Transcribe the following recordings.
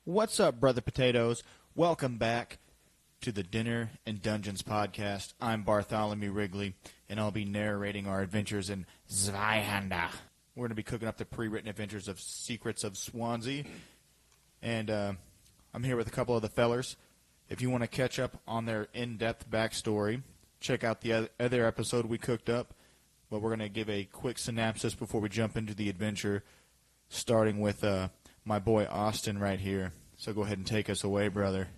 What's up, Brother Potatoes? Welcome back to the Dinner and Dungeons podcast. I'm Bartholomew Wrigley, and I'll be narrating our adventures in Zweihander. We're going to be cooking up the pre-written adventures of Secrets of Swansea, and I'm here with a couple of the fellers. If you want to catch up on their in-depth backstory, check out the other episode we cooked up, but we're going to give a quick synopsis before we jump into the adventure, starting with my boy Austin right here. So go ahead and take us away, brother.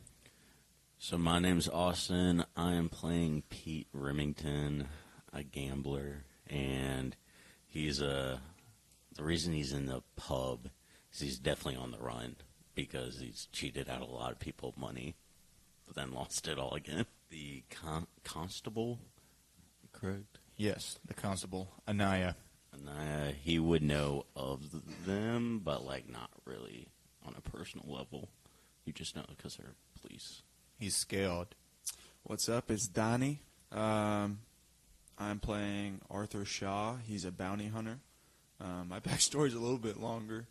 So my name's Austin. I am playing Pete Remmington, a gambler, and he's the reason he's in the pub is he's definitely on the run because he's cheated out a lot of people money, but then lost it all again. The constable, correct? Yes, the constable, Anaya. He would know of them, but not really on a personal level. You just know because they're police. He's scaled. What's up? It's Donnie. I'm playing Arthur Shaw. He's a bounty hunter. My backstory's a little bit longer,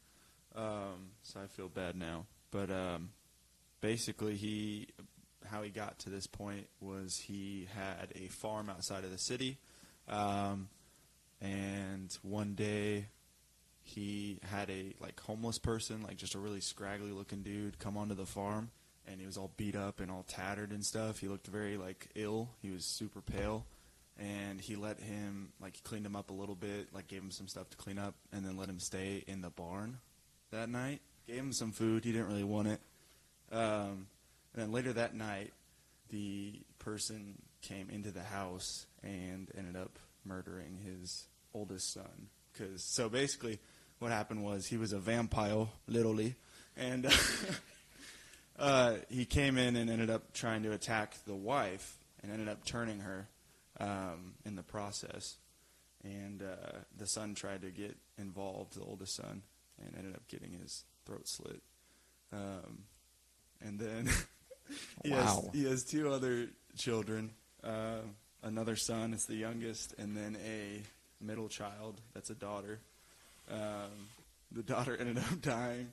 so I feel bad now. But basically, how he got to this point was he had a farm outside of the city. And one day, he had a homeless person, just a really scraggly looking dude, come onto the farm, and he was all beat up and all tattered and stuff. He looked very ill. He was super pale, and he let him he cleaned him up a little bit, gave him some stuff to clean up, and then let him stay in the barn that night. Gave him some food. He didn't really want it. And then later that night, the person came into the house and ended up murdering his oldest son. So basically what happened was he was a vampire, literally, and he came in and ended up trying to attack the wife and ended up turning her in the process. And the son tried to get involved, the oldest son, and ended up getting his throat slit. And then he has two other children. Another son is the youngest, and then a middle child that's a daughter. The daughter ended up dying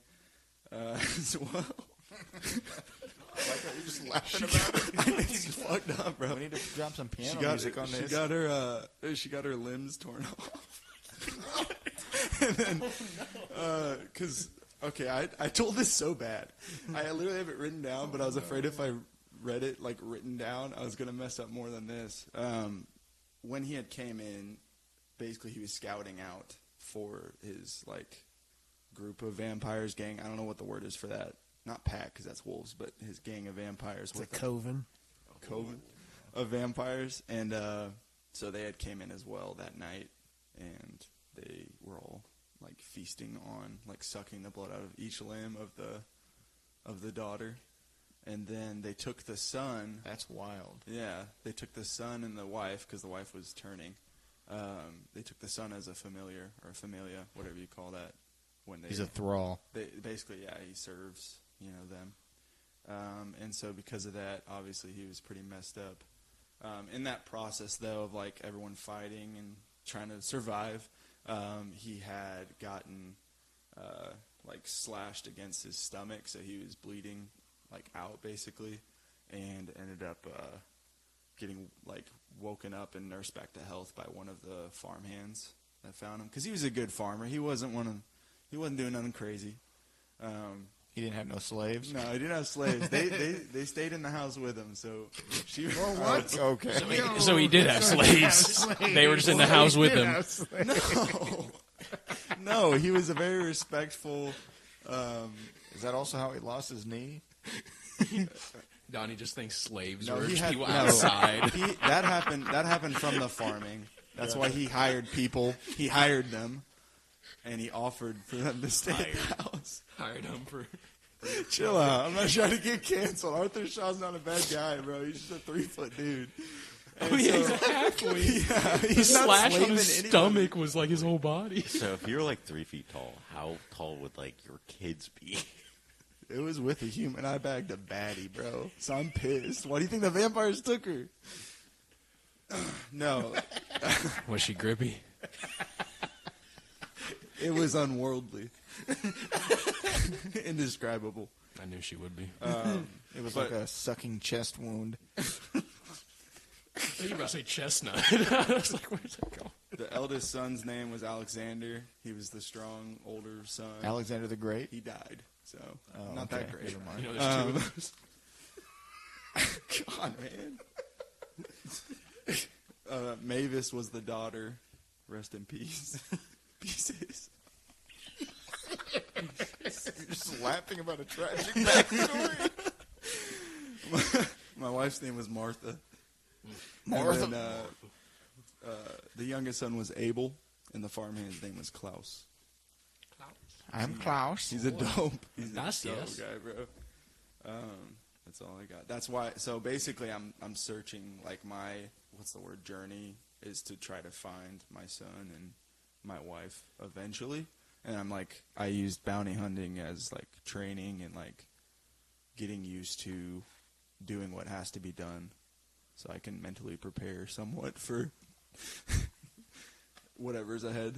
as well. I like how you're just laughing about it. It's fucked up, bro. We need to drop some piano music on this. She got her limbs torn off. And then, I told this so bad. I literally have it written down, but I was afraid if I read it written down, I was gonna mess up more than this. When he had came in, basically he was scouting out for his group of vampires, gang. I don't know what the word is for that. Not pack, because that's wolves, but his gang of vampires. It's a coven. Coven of vampires, and so they had came in as well that night, and they were all feasting on sucking the blood out of each limb of the daughter. And then they took the son. That's wild. Yeah, they took the son and the wife, because the wife was turning. They took the son as a familiar, or a familia, whatever you call that. He's a thrall. Basically, yeah, he serves, them. And so because of that, obviously he was pretty messed up. In that process, though, of everyone fighting and trying to survive, he had gotten slashed against his stomach, so he was bleeding out basically, and ended up getting woken up and nursed back to health by one of the farmhands that found him, because he was a good farmer. He wasn't doing nothing crazy. He didn't have no slaves? No, he didn't have slaves. They stayed in the house with him. So she. What? Okay. So he did have slaves. They were just in the house with him. No, he was a very respectful. Is that also how he lost his knee? Donnie just thinks slaves No, were he just had people no. outside. That happened from the farming. That's why he hired people. He hired them, and he offered for them to stay at the house. Hired him for. Chill out. I'm not trying to get canceled. Arthur Shaw's not a bad guy, bro. He's just a 3-foot dude. And Exactly. Yeah, The he's not slash on slaving his anybody. stomach was his whole body. So if you're 3 feet tall, how tall would your kids be? It was with a human. I bagged a baddie, bro. So I'm pissed. Why do you think the vampires took her? No. Was she grippy? It was unworldly. Indescribable. I knew she would be. It was like a sucking chest wound. I thought you were about to say chestnut. I was like, where's that going? The eldest son's name was Alexander. He was the strong, older son. Alexander the Great? He died, so Oh, not okay. that great. Never mind. You know, there's two of those. God, man. Mavis was the daughter. Rest in peace. Pieces. You're just laughing about a tragic backstory. My wife's name was Martha. Martha. And then, the youngest son was Abel, and the farmhand's name was Klaus. I'm Klaus. He's a dope. He's That's a dope yes. guy, bro. That's all I got. That's why. So basically, I'm searching like my journey is to try to find my son and my wife eventually. And I used bounty hunting as like training and like getting used to doing what has to be done, so I can mentally prepare somewhat for whatever's ahead.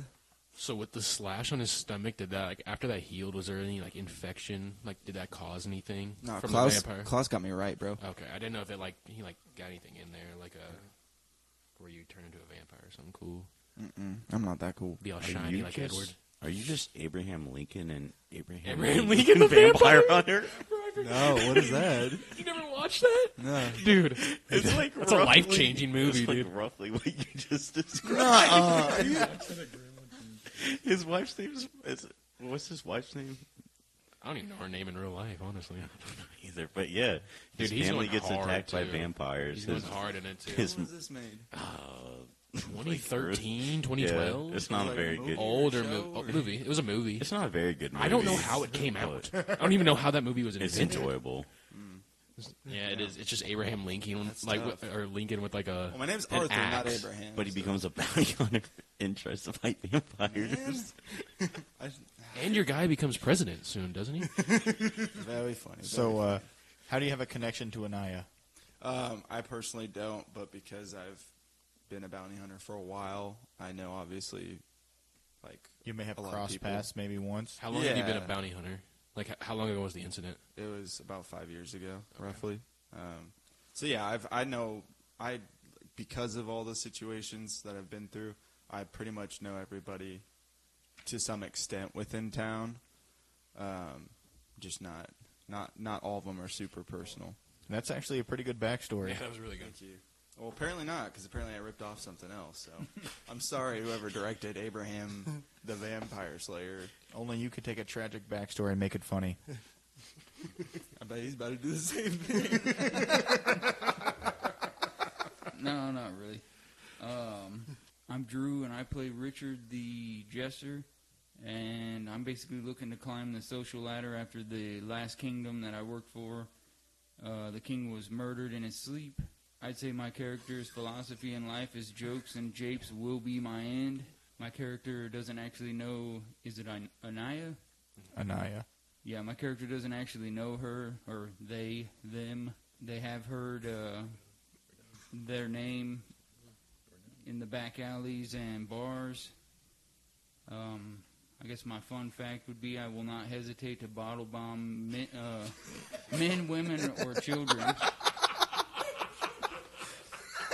So with the slash on his stomach, did that after that healed? Was there any infection? Did that cause anything No, from Klaus, the vampire? Klaus got me right, bro. Okay, I didn't know if it he got anything in there where you turn into a vampire or something cool. I'm not that cool. Be all Are shiny you like just- Edward. Are you just Abraham Lincoln and Abraham Lincoln the Vampire vampire? Hunter? No, what is that? You never watched that? No. Dude, It's like that's a roughly- life-changing movie, it's like dude. roughly what you just described. Nuh-uh. His wife's name is what's his wife's name? I don't even know her name in real life, honestly. Either, but yeah, his Dude, he's family going gets hard, attacked by too. vampires. He's going hard in it, too. his- When was this made? 2013, 2012? Yeah, it's not a Like very a good. Older show, or- movie. It was a movie. It's not a very good movie. I don't know how it came out. I don't even know how that movie was It's invented. enjoyable. Yeah, it is. It's just Abraham Lincoln, That's like tough. or Lincoln with a. Well, my name's an Arthur, not axe. Abraham. But he so- becomes a bounty hunter and tries to fight vampires. And your guy becomes president soon, doesn't he? Very funny. So, how do you have a connection to Anaya? I personally don't, but because I've been a bounty hunter for a while, I know obviously, You may have a lot of crossed people. paths maybe once. How long have you been a Yeah. bounty hunter? How long ago was the incident? It was about 5 years ago, roughly. So yeah, I know because of all the situations that I've been through, I pretty much know everybody to some extent within town. Just not all of them are super personal. That's actually a pretty good backstory. Yeah, that was really good. Thank you. Well, apparently not, because apparently I ripped off something else. So I'm sorry, whoever directed Abraham the Vampire Slayer. Only you could take a tragic backstory and make it funny. I bet he's about to do the same thing. No, not really. I'm Drew, and I play Richard the Jester, and I'm basically looking to climb the social ladder after the last kingdom that I worked for. The king was murdered in his sleep. I'd say my character's philosophy in life is jokes and japes will be my end. My character doesn't actually know, is it Anaya? Anaya. Yeah, my character doesn't actually know her, or they, them. They have heard their name in the back alleys and bars. I guess my fun fact would be I will not hesitate to bottle bomb men, women, or children.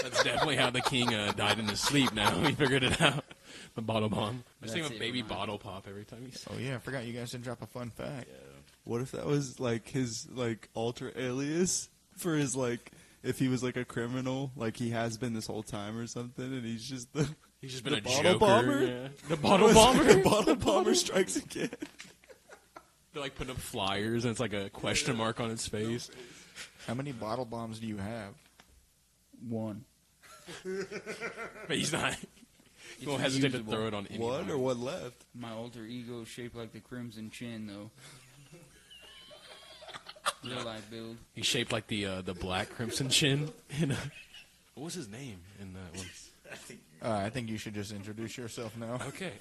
That's definitely how the king died in his sleep. Now we figured it out. The bottle bomb. I just That's think of it, baby Ryan. bottle pop every time he. Oh yeah, I forgot you guys didn't drop a fun fact. What if that was his alter alias for his if he was a criminal, he has been this whole time or something, and he's just the He's just been the a bottle joker. bomber? Yeah. The bottle bomber. The bottle bomber strikes again. They're putting up flyers, and it's a question mark on its face. How many bottle bombs do you have? One. But he's not. He won't It's hesitate to reusable. throw it on anyone. One or one left? My alter ego is shaped like the Crimson Chin, though. Real life build. He's shaped like the black crimson chin. What was his name in that one? I think you should just introduce yourself now. Okay.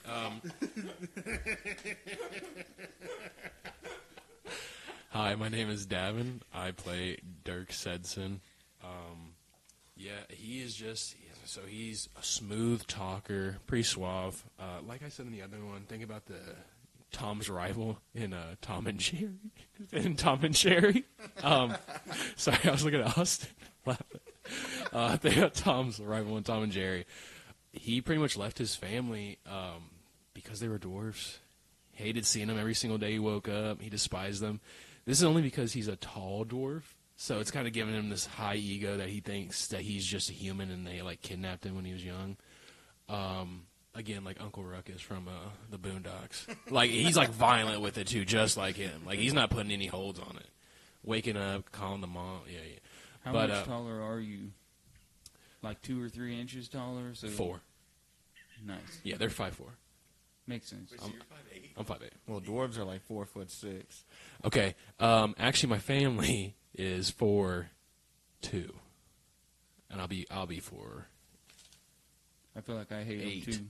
Hi, my name is Davon. I play Dirk Cetsen. Yeah, he is just so he's a smooth talker, pretty suave. Like I said in the other one, think about the Tom's rival in Tom and Jerry. In Tom and Jerry. Sorry, I was looking at Austin laughing. They got Tom's rival in Tom and Jerry. He pretty much left his family because they were dwarfs. Hated seeing them every single day he woke up. He despised them. This is only because he's a tall dwarf. So it's kind of giving him this high ego that he thinks that he's just a human and they like kidnapped him when he was young. Again, like Uncle Ruckus from the Boondocks. Like, he's, like, violent with it, too, just like him. Like, he's not putting any holds on it. Waking up, calling the mom. Yeah. How much taller are you? Like 2 or 3 inches taller? So 4. Nice. Yeah, they're 5'4". Makes sense. I'm 5'8". Well, dwarves are like 4'6". Okay. Actually, my family is 4'2". And I'll be 4. I feel like I hate 8. him, too.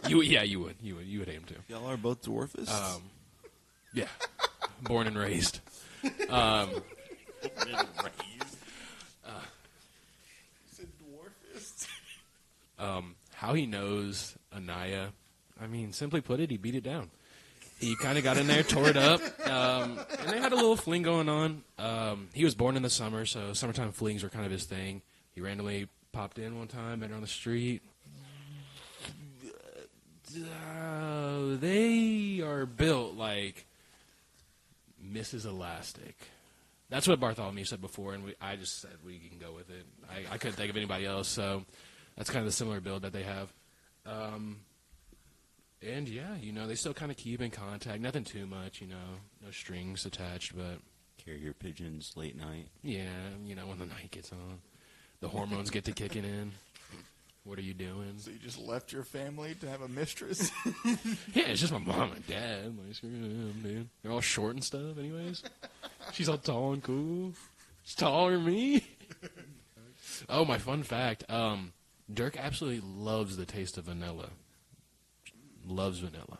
You would hate him too. Y'all are both dwarfists? Yeah. Born and raised. How he knows Anaya, I mean, simply put it, he beat it down. He kind of got in there, tore it up, and they had a little fling going on. He was born in the summer, so summertime flings were kind of his thing. He randomly popped in one time, met her on the street. They are built like Mrs. Elastic. That's what Bartholomew said before, and I just said we can go with it. I couldn't think of anybody else, so that's kind of the similar build that they have. And yeah, they still kind of keep in contact. Nothing too much, no strings attached, but Carrier pigeons late night. yeah, when the night gets on, the hormones get to kicking in. What are you doing? So you just left your family to have a mistress? Yeah, it's just my mom and dad. Like, screw them, dude. They're all short and stuff, anyways. She's all tall and cool. She's taller than me. Oh, my fun fact. Dirk absolutely loves the taste of vanilla. Loves vanilla.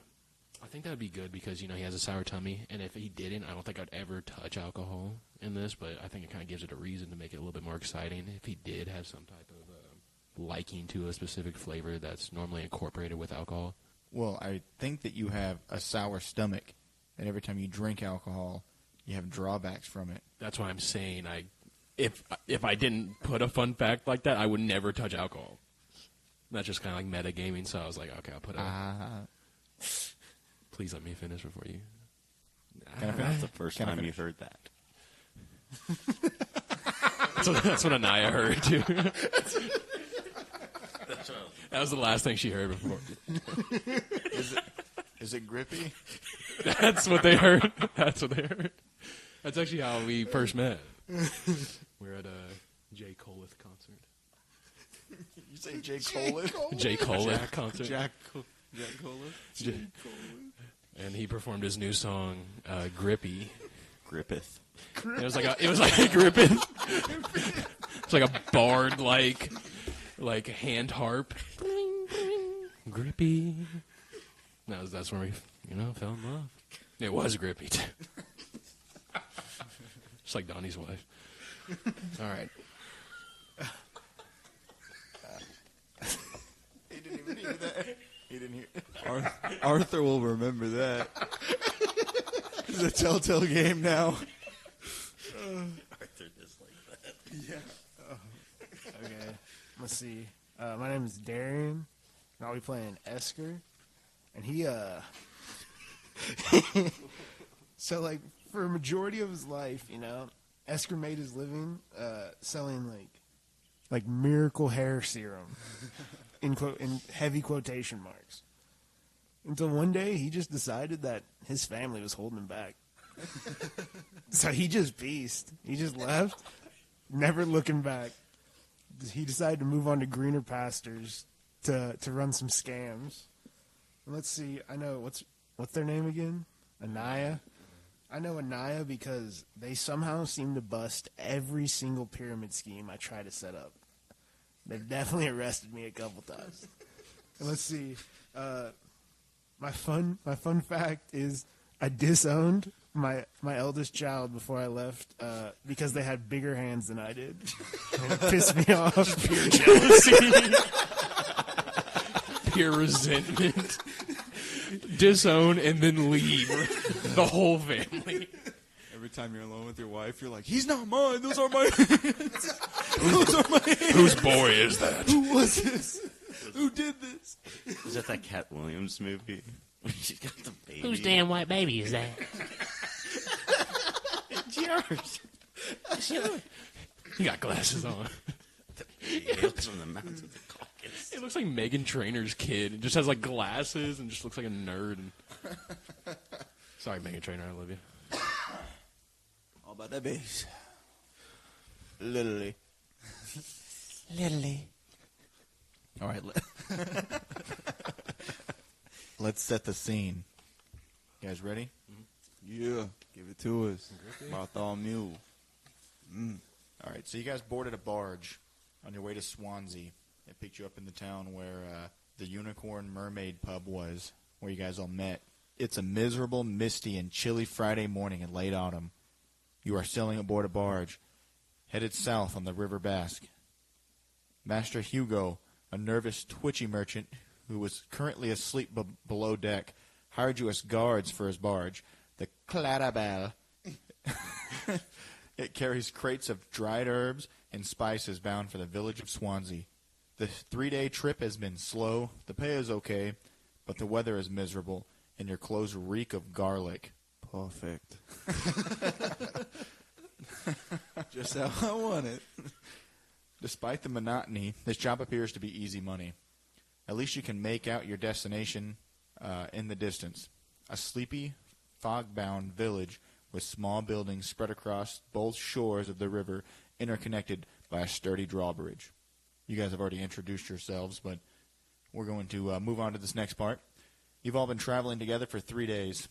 I think that would be good because, he has a sour tummy. And if he didn't, I don't think I'd ever touch alcohol in this. But I think it kind of gives it a reason to make it a little bit more exciting. If he did have some type of liking to a specific flavor that's normally incorporated with alcohol. Well, I think that you have a sour stomach, and every time you drink alcohol, you have drawbacks from it. That's why I'm saying if I didn't put a fun fact like that, I would never touch alcohol. That's just kind of like metagaming, so I was like, okay, I'll put it. Please let me finish before you. That's the first time you heard that. That's what Anaya heard, too. That was the last thing she heard before. Is it grippy? That's what they heard. That's actually how we first met. We're at a J. Coleth concert. You say J. Coleth? J. Coleth concert. Jack Coleth? And he performed his new song, Grippy. Grippeth. It was like a Grippeth. It's like a bard like hand harp. Grippy. That's where we fell in love. It was Grippy too. Just like Donnie's wife. All right. He didn't even hear that. He didn't hear. Arthur will remember that. It's a telltale game now. Arthur just like that. Yeah. Okay, let's see. My name is Darion, and I'll be playing Esker. And he, so, like, for a majority of his life, Esker made his living selling, like miracle hair serum, in heavy quotation marks. Until one day, he just decided that his family was holding him back. So he just beast. He just left, never looking back. He decided to move on to greener pastures to run some scams. Let's see. I know what's their name again? Anaya. I know Anaya because they somehow seem to bust every single pyramid scheme I try to set up. They've definitely arrested me a couple times. And let's see. My fun fact is I disowned my eldest child before I left because they had bigger hands than I did. And it pissed me off. Pure jealousy. Pure resentment. disown, and then leave the whole family. Every time you're alone with your wife, you're like, he's not mine. Those are my hands. Those are my hands. Whose boy is that? Who was this? Who did this? Is that Cat Williams movie? She's got the baby. Whose damn white baby is that? It's yours. It's yours. He got glasses on. It looks from the mountains of the Caucasus. It looks like Meghan Trainor's kid. It just has like glasses and just looks like a nerd. Sorry, Meghan Trainor, I love you. All about that bass. Literally. All right. Let's set the scene. You guys ready? Yeah, give it to us. Bartholomew. All right. So you guys boarded a barge on your way to Swansea. It picked you up in the town where the Unicorn Mermaid pub was, where you guys all met. It's a miserable, misty, and chilly Friday morning in late autumn. You are sailing aboard a barge, headed south on the River Basque. Master Hugo, a nervous, twitchy merchant who was currently asleep below deck, hired you as guards for his barge, the Clarabelle. It carries crates of dried herbs and spices bound for the village of Swansea. The 3-day trip has been slow, the pay is okay, but the weather is miserable, and your clothes reek of garlic. Perfect. Just how I want it. Despite the monotony, this job appears to be easy money. At least you can make out your destination in the distance. A sleepy, fog-bound village with small buildings spread across both shores of the river, interconnected by a sturdy drawbridge. You guys have already introduced yourselves, but we're going to move on to this next part. You've all been traveling together for 3 days,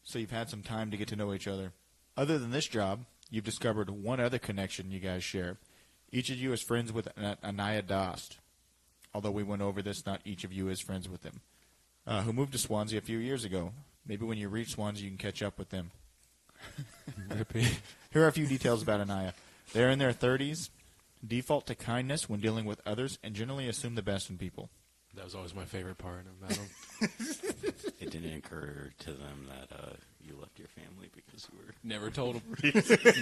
so you've had some time to get to know each other. Other than this job, you've discovered one other connection you guys share. Each of you is friends with Anaya Dost. Although we went over this, not each of you is friends with him. Who moved to Swansea a few years ago. Maybe when you reach Swansea, you can catch up with them. Here are a few details about Anaya. They're in their 30s, default to kindness when dealing with others, and generally assume the best in people. That was always my favorite part about him. It didn't occur to them that you left your family because you were Never told him.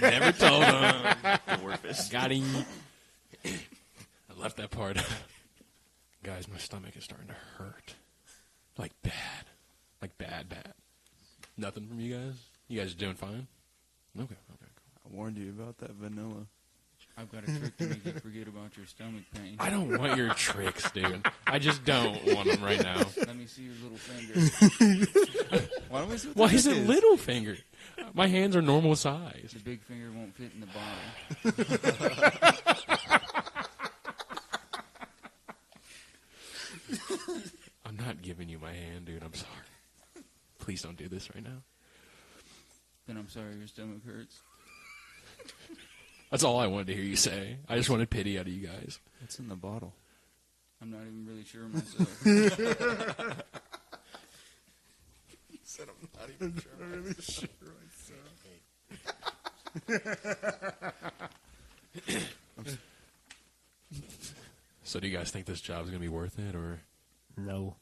Never told him. dwarfish. Got him. I left that part. Guys, my stomach is starting to hurt. Like bad. Like bad. Nothing from you guys? You guys are doing fine? Okay, cool. I warned you about that vanilla. I've got a trick to make you forget about your stomach pain. I don't want your tricks, dude. I just don't want them right now. Let me see your little finger. Why don't we see what Why the is heck it little finger? My hands are normal size. The big finger won't fit in the bottle. I'm not giving you my hand, dude. I'm sorry. Please don't do this right now. Then I'm sorry your stomach hurts. That's all I wanted to hear you say. I just wanted pity out of you guys. What's in the bottle? I'm not even really sure myself. He said I'm not even sure. So do you guys think this job's going to be worth it, or? No.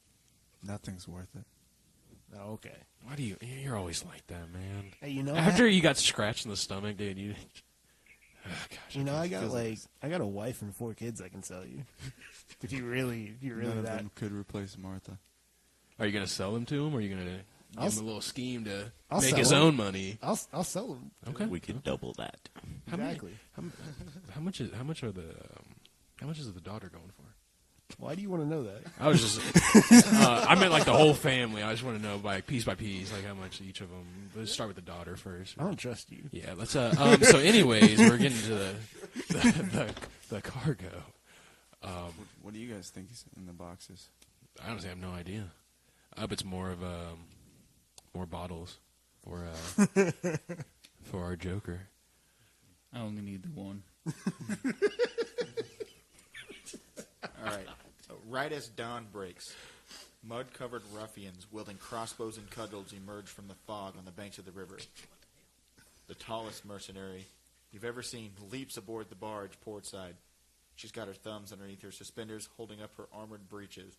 Nothing's worth it. Oh, okay. Why do you? You're always like that, man. Hey, you know, After you got scratched in the stomach, dude, you. Oh, gosh, you know, I got feels like like- I got a wife and 4 kids I can sell you. if you really None of that. them could replace Martha. Are you going to sell them to him, or are you going to I'll give him a little scheme to I'll make sell his him. own money? I'll sell them. Okay. We could double that. How many- Exactly. How much is the daughter going for? Why do you want to know that? I was just, I meant like the whole family. I just want to know by piece, like how much each of them. Let's start with the daughter first. I don't trust you. Yeah, let's. So, anyways, we're getting to the cargo. What do you guys think is in the boxes? I honestly have no idea. It's more of more bottles for for our Joker. I only need the one. All right. Right as dawn breaks, mud-covered ruffians wielding crossbows and cudgels emerge from the fog on the banks of the river. The tallest mercenary you've ever seen leaps aboard the barge portside. She's got her thumbs underneath her suspenders, holding up her armored breeches,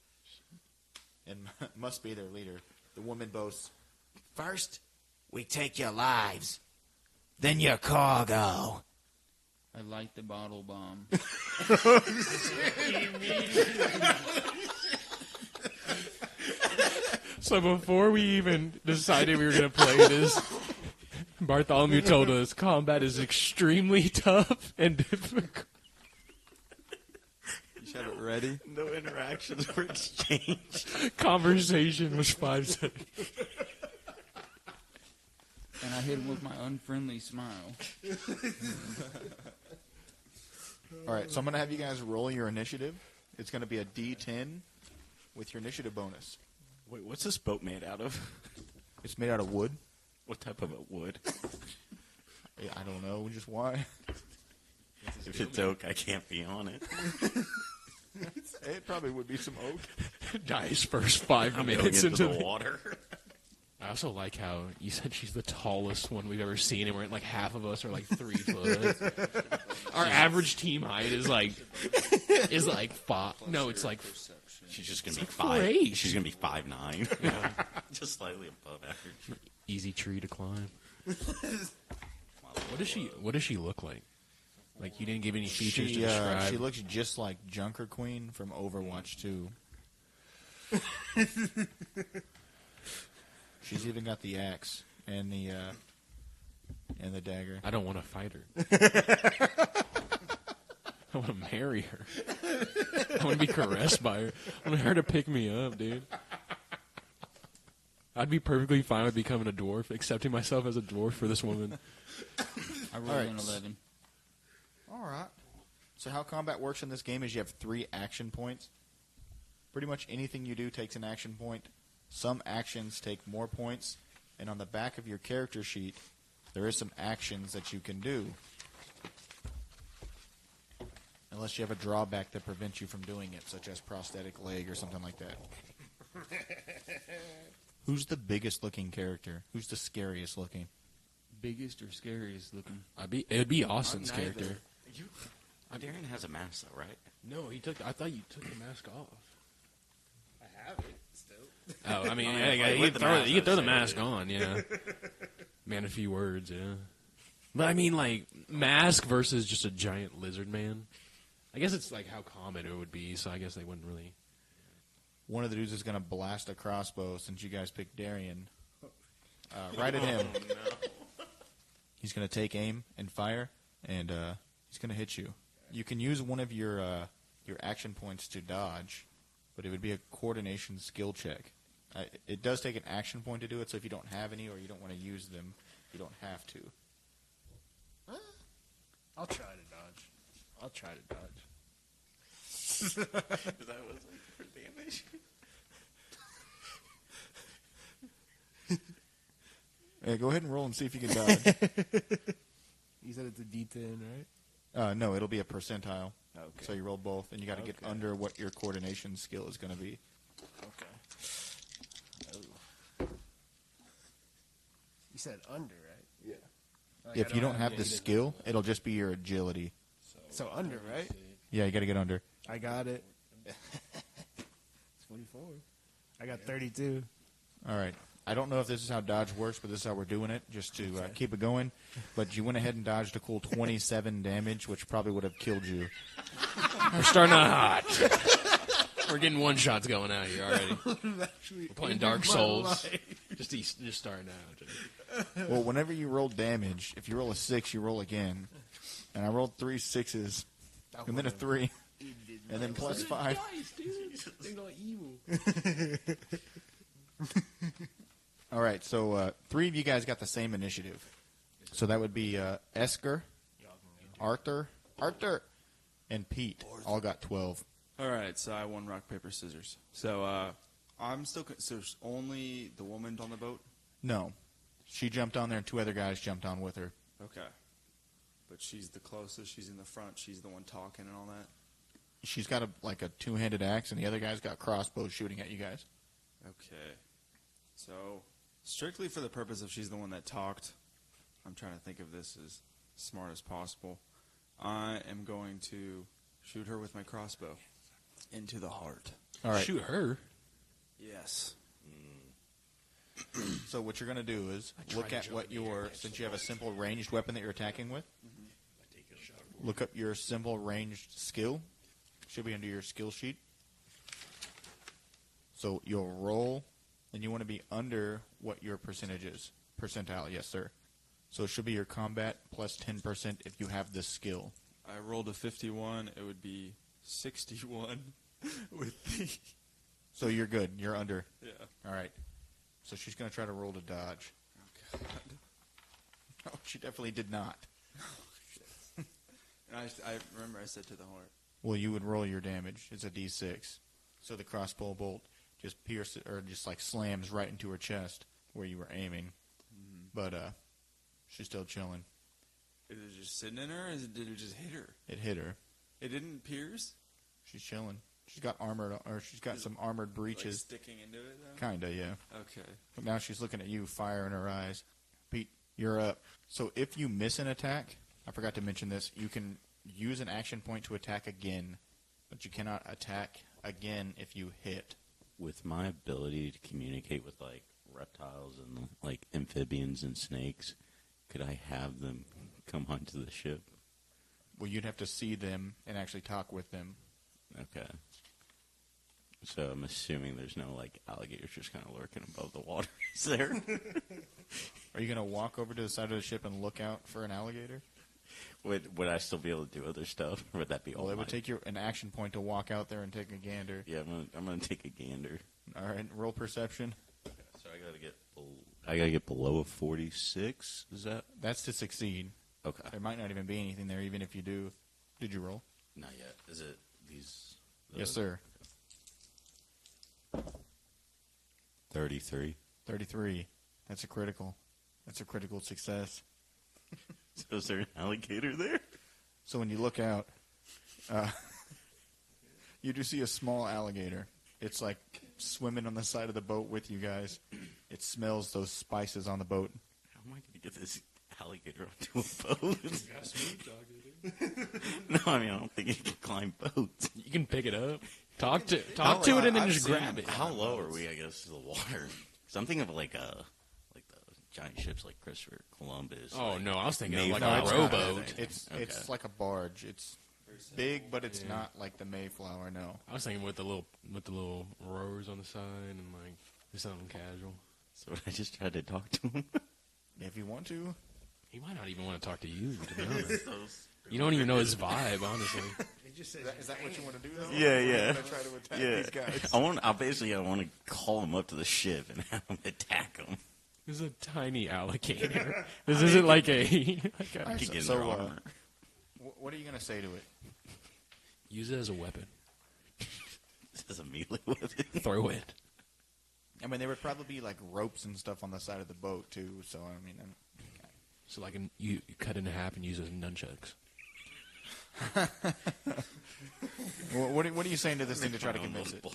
and must be their leader. The woman boasts, "First, we take your lives, then your cargo." I light the bottle bomb. So before we even decided we were going to play this, Bartholomew told us combat is extremely tough and difficult. You should have it ready. No interactions were exchanged. Conversation was 5 seconds. And I hit him with my unfriendly smile. All right, so I'm going to have you guys roll your initiative. It's going to be a D10 with your initiative bonus. Wait, what's this boat made out of? It's made out of wood. What type of a wood? Yeah, I don't know, just why. If it's oak, I can't be on it. It probably would be some oak. Dies first 5 I'm going minutes into into the water. I also like how you said she's the tallest one we've ever seen, and we're like half of us are like 3 foot. Our average team height is like 5. No, it's like She's just gonna be like 5'8". 4'8". She's gonna be 5'9". yeah, Just slightly above average. easy tree to climb. What does she look like? Like you didn't give any features to describe. She looks just like Junker Queen from Overwatch 2. She's even got the axe and the dagger. I don't want to fight her. I want to marry her. I want to be caressed by her. I want her to pick me up, dude. I'd be perfectly fine with becoming a dwarf, accepting myself as a dwarf for this woman. I rolled All right. an 11. All right. So how combat works in this game is you have 3 action points. Pretty much anything you do takes an action point. Some actions take more points. And on the back of your character sheet, there is some actions that you can do. Unless you have a drawback that prevents you from doing it, such as prosthetic leg or something like that. Who's the biggest looking character? Who's the scariest looking? Biggest or scariest looking? It would be Austin's character. Darion has a mask, though, right? No, I thought you took the mask off. I have it still. Oh, I mean, with the mask, you can throw the I'd say, mask on, yeah. Man, a few words, yeah. But I mean, like, mask versus just a giant lizard man. I guess it's like how common it would be, so I guess they wouldn't really. One of the dudes is going to blast a crossbow since you guys picked Darion. Right at him. Oh, no. He's going to take aim and fire, and he's going to hit you. You can use one of your action points to dodge, but it would be a coordination skill check. It does take an action point to do it, so if you don't have any or you don't want to use them, you don't have to. I'll try to dodge. That was like for damage. Yeah, go ahead and roll and see if you can dodge. You said it's a D10, right? No, it'll be a percentile. Okay. So you roll both, and you got to get under what your coordination skill is going to be. Okay. Oh. You said under, right? Yeah. Like, If I you don't have any the skill, it'll just be your agility. So under, right? Yeah, you got to get under. I got it. 24. I got 32. All right. I don't know if this is how dodge works, but this is how we're doing it, just to keep it going. But you went ahead and dodged a cool 27 damage, which probably would have killed you. We're starting out hot. We're getting one shots going out here already. We're playing Dark Souls. Just starting out. Well, whenever you roll damage, if you roll a 6, you roll again. And I rolled 3 6s, and then a 3, and then plus 5. All right, so 3 of you guys got the same initiative. So that would be Esker, Arthur, and Pete. All got 12. All right, so I won rock, paper, scissors. So I'm still. So there's only the woman on the boat. No. She jumped on there, and 2 other guys jumped on with her. Okay, but she's the closest. She's in the front. She's the one talking and all that. She's got a 2-handed axe, and the other guy's got crossbows shooting at you guys. Okay, so strictly for the purpose of she's the one that talked, I'm trying to think of this as smart as possible. I am going to shoot her with my crossbow into the heart. All right. Shoot her. Yes. So what you're going to do is I tried look to at jump what in the air, your, but I since you have a still simple ranged weapon that you're attacking with, look up your simple ranged skill. Should be under your skill sheet. So you'll roll, and you want to be under what your percentage is. Percentile, yes, sir. So it should be your combat plus 10% if you have this skill. I rolled a 51. It would be 61 with the... So you're good. You're under. Yeah. All right. So she's going to try to roll to dodge. Oh, God. No, she definitely did not. And I remember I said to the heart. Well, you would roll your damage. It's a d6. So the crossbow bolt just pierces, or just like slams right into her chest where you were aiming. But she's still chilling. Is it just sitting in her, or did it just hit her? It hit her. It didn't pierce? She's chilling. She's got armored, or she's got some armored Like breeches. sticking into it, though? Kinda, yeah. Okay. But now she's looking at you, fire in her eyes. Pete, you're up. So if you miss an attack, I forgot to mention this, you can use an action point to attack again, but you cannot attack again if you hit. With my ability to communicate with, like, reptiles and, like, amphibians and snakes, could I have them come onto the ship? Well, you'd have to see them and actually talk with them. Okay. So I'm assuming there's no, like, alligators just kind of lurking above the water. Is there? Are you going to walk over to the side of the ship and look out for an alligator? Would I still be able to do other stuff? Or would that be all Well, it my... would take you an action point to walk out there and take a gander. Yeah, I'm gonna take a gander. All right, roll perception. So I gotta get below a 46. Is that? That's to succeed. Okay. There might not even be anything there, even if you do. Did you roll? Not yet. Is it these? Yes, sir. 33. 33. That's a critical. That's a critical success. So is there an alligator there? So when you look out, you do see a small alligator. It's like swimming on the side of the boat with you guys. It smells those spices on the boat. How am I gonna get this alligator onto a boat? No, I mean I don't think it can climb boats. You can pick it up, talk to it, and then I've just seen grab it. How low are we? I guess to the water. Because I'm thinking of like the giant ships like Christopher Columbus. Oh like no, I was thinking of like Mayflower. a it's not. rowboat. It's Okay. like a barge. It's big, but it's not like the Mayflower. No. I was thinking with the little rowers on the side and like just something casual. So I just tried to talk to him. If you want to. He might not even want to talk to you. To be honest, you don't even know his vibe, honestly. Is that what you want to do? Though? Yeah, yeah. You're gonna try to attack these guys. I want to call him up to the ship and have him attack him. This is a tiny alligator. This isn't like a I could get in So, their armor. What are you gonna say to it? use it as a weapon. This is a melee weapon. Throw it. I mean, there would probably be like ropes and stuff on the side of the boat too. So I mean, So like you cut it in half and use it as nunchucks. what are you saying to this thing to try to convince it?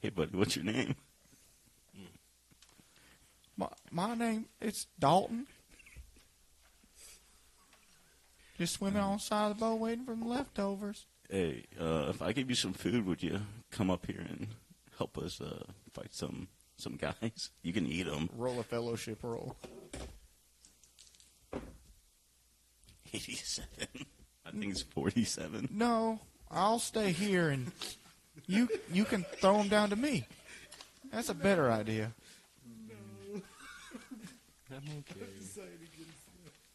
Hey, buddy, what's your name? My name is Dalton. Just swimming on the side of the boat waiting for the leftovers. Hey, if I give you some food, would you come up here and help us fight some guys? You can eat them. Roll a fellowship roll. 87. I think it's 47. No, I'll stay here and you can throw them down to me. That's a better idea. I'm okay.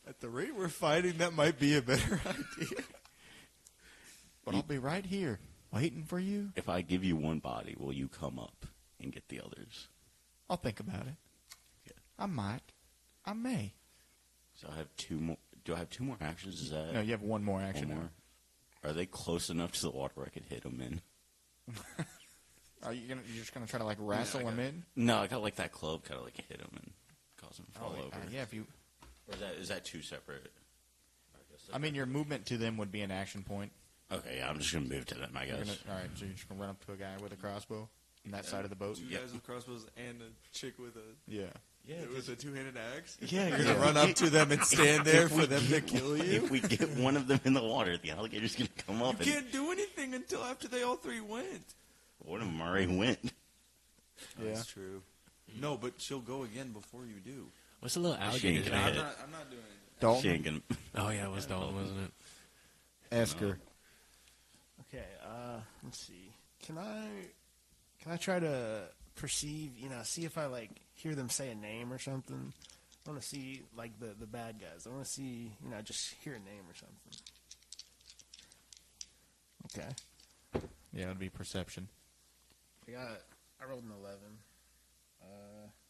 At the rate we're fighting, that might be a better idea. But I'll be right here waiting for you. If I give you one body, will you come up and get the others? I'll think about it. Yeah. I might. I may. So I have two more. Do I have two more actions? Is that No, you have one more action. one more? Are they close enough to the water where I could hit them in? Are you gonna? You're just gonna try to like wrestle him in? No, I got like that club, kind of like hit them and cause them to fall over. Yeah. If you, Or is that two separate? I mean, your movement to them would be an action point. Okay, yeah, I'm just gonna move to them, I You're guess. all right. So you're just gonna run up to a guy with a crossbow on that side of the boat. Two guys with crossbows and a chick with a Yeah. with a two-handed axe. Yeah, You're gonna run up to them and stand there for them to kill you. If we get one of them in the water, the alligator's gonna come up You and can't do anything until after they all three went. one of them already went. That's true. No, but she'll go again before you do. What's the little She alligator? ain't gonna I'm hit. not doing it. Dalton, She ain't gonna. Oh yeah, it was Dalton, wasn't it? Esker. Okay, let's see. Can I try to perceive, see if I like hear them say a name or something? I want to see like the bad guys. I want to see, just hear a name or something. Okay. Yeah, it'd be perception. I rolled an 11.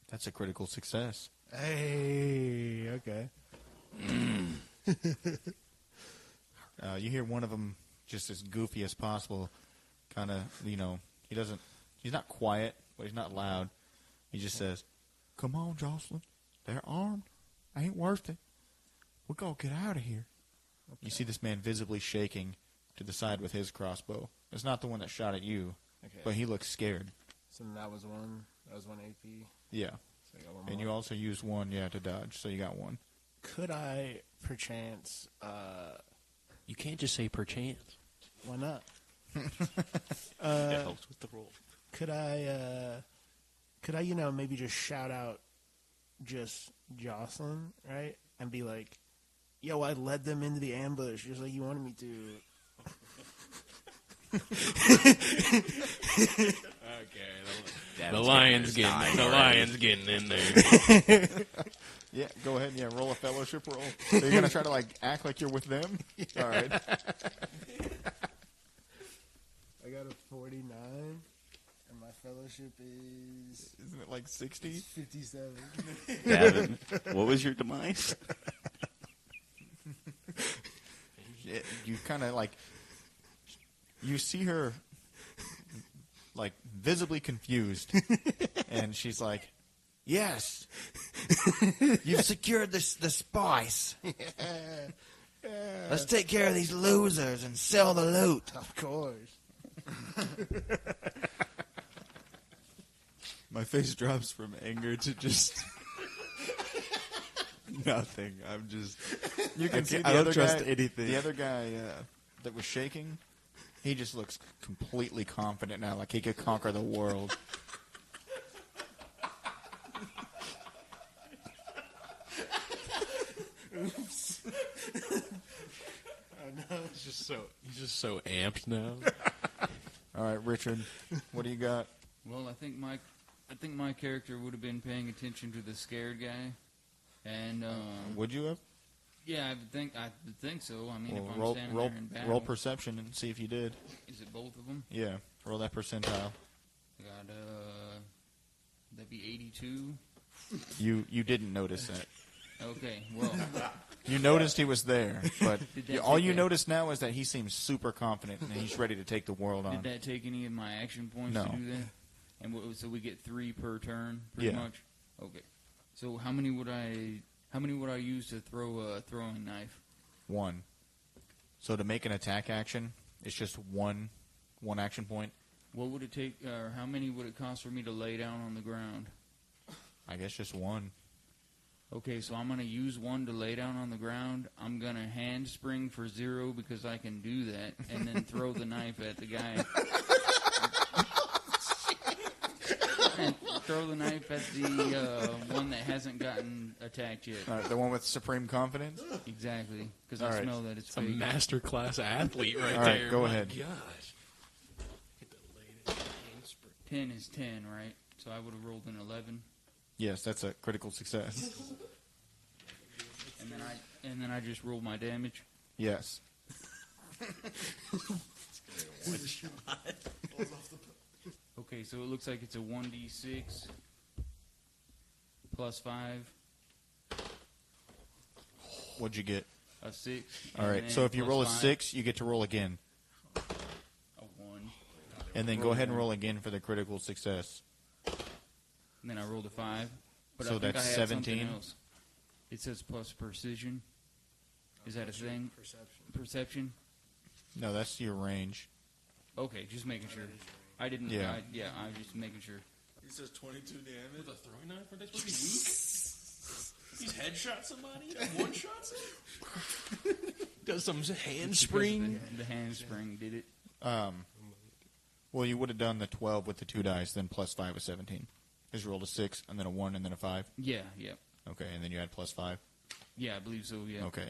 That's a critical success. Hey, okay. You hear one of them just as goofy as possible. Kind of, he's not quiet, but he's not loud. He just says, "Come on, Jocelyn. They're armed. Ain't worth it. We're going to get out of here." Okay. You see this man visibly shaking to the side with his crossbow. It's not the one that shot at you, but he looks scared. So that was one. That was 1 AP. Yeah. So I got one And more. you also used one, to dodge, so you got one. Could I, perchance, You can't just say perchance. why not? That helps with the roll. Could I, maybe just shout out just Jocelyn, right? And be like, "Yo, I led them into the ambush just like you wanted me to." Okay, the lion's getting in there. Yeah, go ahead and roll a fellowship roll. So you're going to try to act like you're with them? All right. I got a 49, and my fellowship is Isn't it 60? 57. Davon, what was your demise? Yeah, you kind of you see her visibly confused, and she's like, "Yes, you've secured the spice. Let's take care of these losers and sell the loot." Of course. My face drops from anger to just nothing. I'm just. You can see I the don't other trust guy, anything. The other guy that was shaking, he just looks completely confident now, like he could conquer the world. He's just so amped now. All right, Richard, what do you got? Well, I think my character would have been paying attention to the scared guy, and Would you have? yeah, I would think so. I mean, Well, if I'm standing there in battle, roll perception and see if you did. is it both of them? Yeah, roll that percentile. I got that'd be 82. You didn't notice that. Okay, well, You noticed he was there, but Did that all take you a- notice now is that he seems super confident and he's ready to take the world on. did that take any of my action points No. to do that? And so we get 3 per turn, pretty Yeah. much. Okay. So how many would I use to throw a throwing knife? 1. So to make an attack action, it's just one action point. What would it take, or how many would it cost for me to lay down on the ground? I guess just 1. Okay, so I'm going to use 1 to lay down on the ground. I'm going to hand spring for 0 because I can do that, and then throw the knife at the guy. And throw the knife at the one that hasn't gotten attacked yet. All right, the one with supreme confidence. Exactly, because All I right. smell that it's It's a fake. masterclass athlete right All right, there. go My ahead. Gosh. Get the latest handspring. 10 is 10, right? So I would have rolled an 11, Yes, that's a critical success. and then I just roll my damage. Yes. Okay, so it looks like it's a 1d6 plus 5, What'd you get? a 6. All and right, then so if you plus roll a 5, 6, you get to roll again. a 1. And then go ahead and roll again for the critical success. And then I rolled a 5. But So I think that's I had 17? something else. It says plus precision. Is that a thing? Perception? No, that's your range. Okay, just making sure. I didn't. Yeah. I was just making sure. He says 22 damage. With a throwing knife? Are they supposed to be weak? He's headshot somebody? One shots him? Does some handspring? The handspring did it. Well, you would have done the 12 with the 2 dice, then plus 5 was 17. Because you rolled a 6, and then a 1, and then a 5. Yeah. Okay, and then you had plus 5. Yeah, I believe so, yeah. Okay,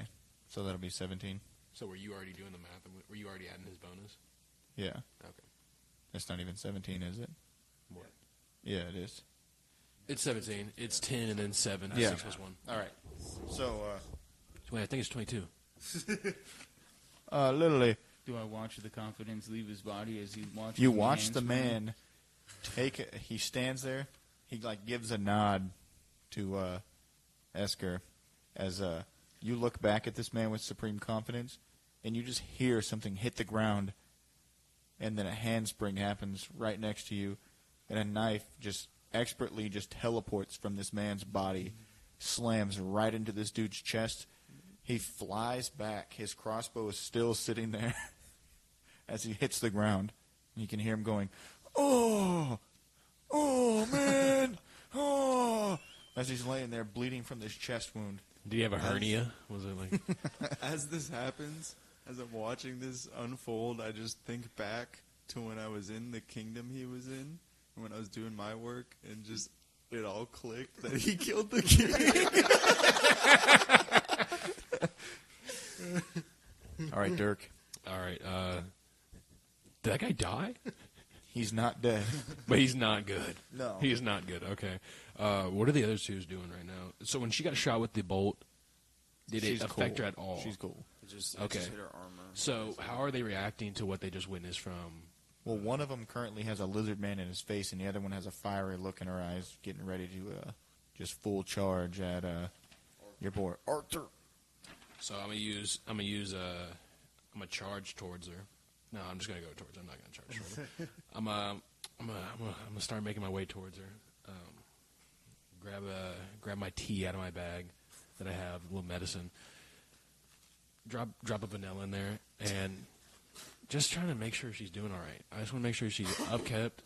so that'll be 17. So were you already doing the math? Were you already adding his bonus? Yeah. Okay. That's not even 17, is it? What? Yeah, it is. It's 17. It's 10 and then 7. Yeah. 6 plus 1. All right. So, Wait, I think it's 22. literally, Do I watch the confidence leave his body as he watches you me watch the hands man take it. He stands there. He, like, gives a nod to Esker as you look back at this man with supreme confidence, and you just hear something hit the ground, and then a handspring happens right next to you, and a knife just expertly just teleports from this man's body, slams right into this dude's chest. He flies back. His crossbow is still sitting there as he hits the ground. You can hear him going, "Oh, oh, man, oh," as he's laying there bleeding from this chest wound. Did he have a hernia? Was it like... As this happens, as I'm watching this unfold, I just think back to when I was in the kingdom he was in, when I was doing my work, and just it all clicked that he killed the king. All right, Dirk. All right. Did that guy die? He's not dead. But he's not good. No. He's not good. Okay. What are the other twos doing right now? So when she got shot with the bolt, did She's it affect cool. her at all? She's cool. It just Okay. hit her armor. So how are they reacting to what they just witnessed from... Well, one of them currently has a lizard man in his face, and the other one has a fiery look in her eyes, getting ready to just full charge at your boy Arthur. So I'm gonna charge towards her. No, I'm just gonna go towards her. I'm not gonna charge towards her. I'm gonna start making my way towards her. Grab my tea out of my bag that I have, a little medicine. Drop a vanilla in there, and just trying to make sure she's doing all right. I just want to make sure she's upkept.